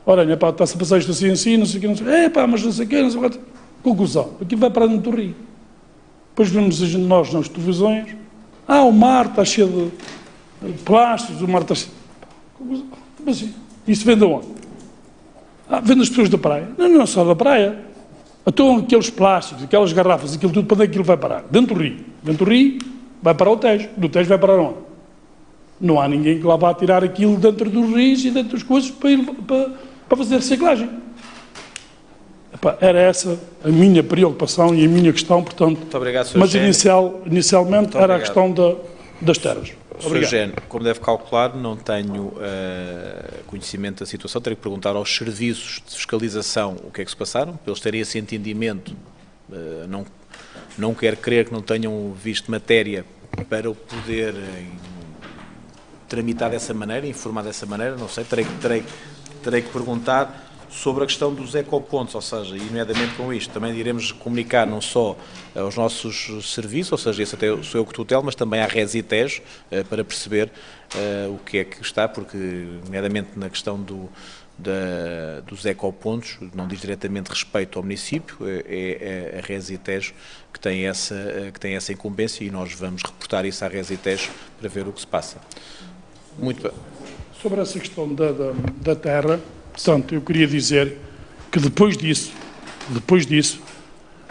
Aranha, está-se a passar isto assim, não sei o quê, não sei o quê, mas não sei o quê, não sei o quê. Conclusão: aquilo vai para dentro do rio. Depois vemos nós nas televisões, o mar está cheio de plásticos, o mar está cheio... Como assim? Isso vem de onde? Vem das pessoas da praia. Não é só da praia. Então aqueles plásticos, aquelas garrafas, aquilo tudo, para onde é que aquilo vai parar? Dentro do rio. Dentro do rio vai para o Tejo. Do Tejo vai para onde? Não há ninguém que lá vá tirar aquilo dentro dos rios e dentro das coisas para fazer reciclagem. Era essa a minha preocupação e a minha questão, portanto. Muito obrigado, Sr. Mas inicialmente era a questão das terras. Sr. Gene, como deve calcular, não tenho conhecimento da situação, terei que perguntar aos serviços de fiscalização o que é que se passaram, para eles terem esse entendimento. Não quero crer que não tenham visto matéria para o poder tramitar dessa maneira, informar dessa maneira, não sei, terei que perguntar. Sobre a questão dos ecopontos, ou seja, e nomeadamente com isto, também iremos comunicar não só aos nossos serviços, ou seja, esse até sou eu que tutelo, mas também à Resitejo, para perceber o que é que está, porque, nomeadamente na questão dos ecopontos, não diz diretamente respeito ao município, é a Resitejo que tem essa incumbência e nós vamos reportar isso à Resitejo para ver o que se passa. Muito bem. Sobre essa questão da terra, portanto, eu queria dizer que depois disso,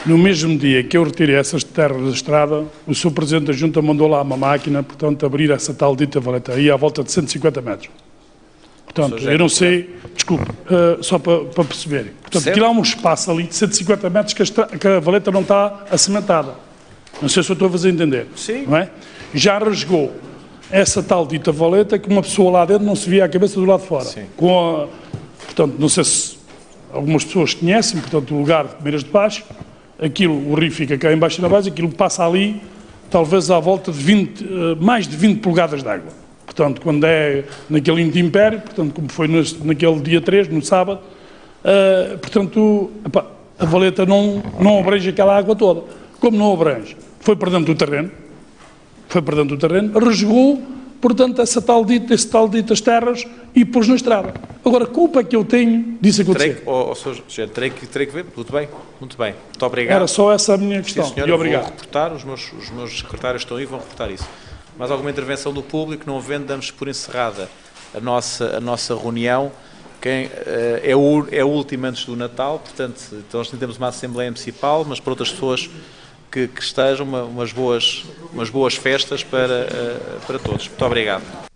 no mesmo dia que eu retirei essas terras da estrada, o Sr. Presidente da Junta mandou lá uma máquina, portanto, abrir essa tal dita valeta, aí à volta de 150 metros. Portanto, eu não sei, desculpe, só para perceberem. Portanto, aquilo há um espaço ali de 150 metros que a valeta não está assementada. Não sei se eu estou a fazer entender. Sim. Não é? Já rasgou essa tal dita valeta que uma pessoa lá dentro não se via a cabeça do lado de fora. Sim. Portanto, não sei se algumas pessoas conhecem, portanto, o lugar de Primeiras de Paz, aquilo, o rio fica cá embaixo na base, aquilo passa ali, talvez à volta de mais de 20 polegadas de água. Portanto, quando é naquele império, portanto, como foi naquele dia 3, no sábado, portanto, a valeta não abrange aquela água toda. Como não abrange, foi para dentro do terreno, resgou, portanto, esse tal ditas terras e pôs na estrada. Agora, a culpa que eu tenho disso acontecer. Terei que ver, muito bem, muito obrigado. Era só essa a minha questão. Sim, senhor, e obrigado. Vou reportar, os meus secretários estão aí, vão reportar isso. Mais alguma intervenção do público? Não havendo, damos por encerrada a nossa reunião. É a última antes do Natal, portanto, nós temos uma Assembleia Municipal, mas para outras pessoas que estejam, umas boas festas para todos. Muito obrigado.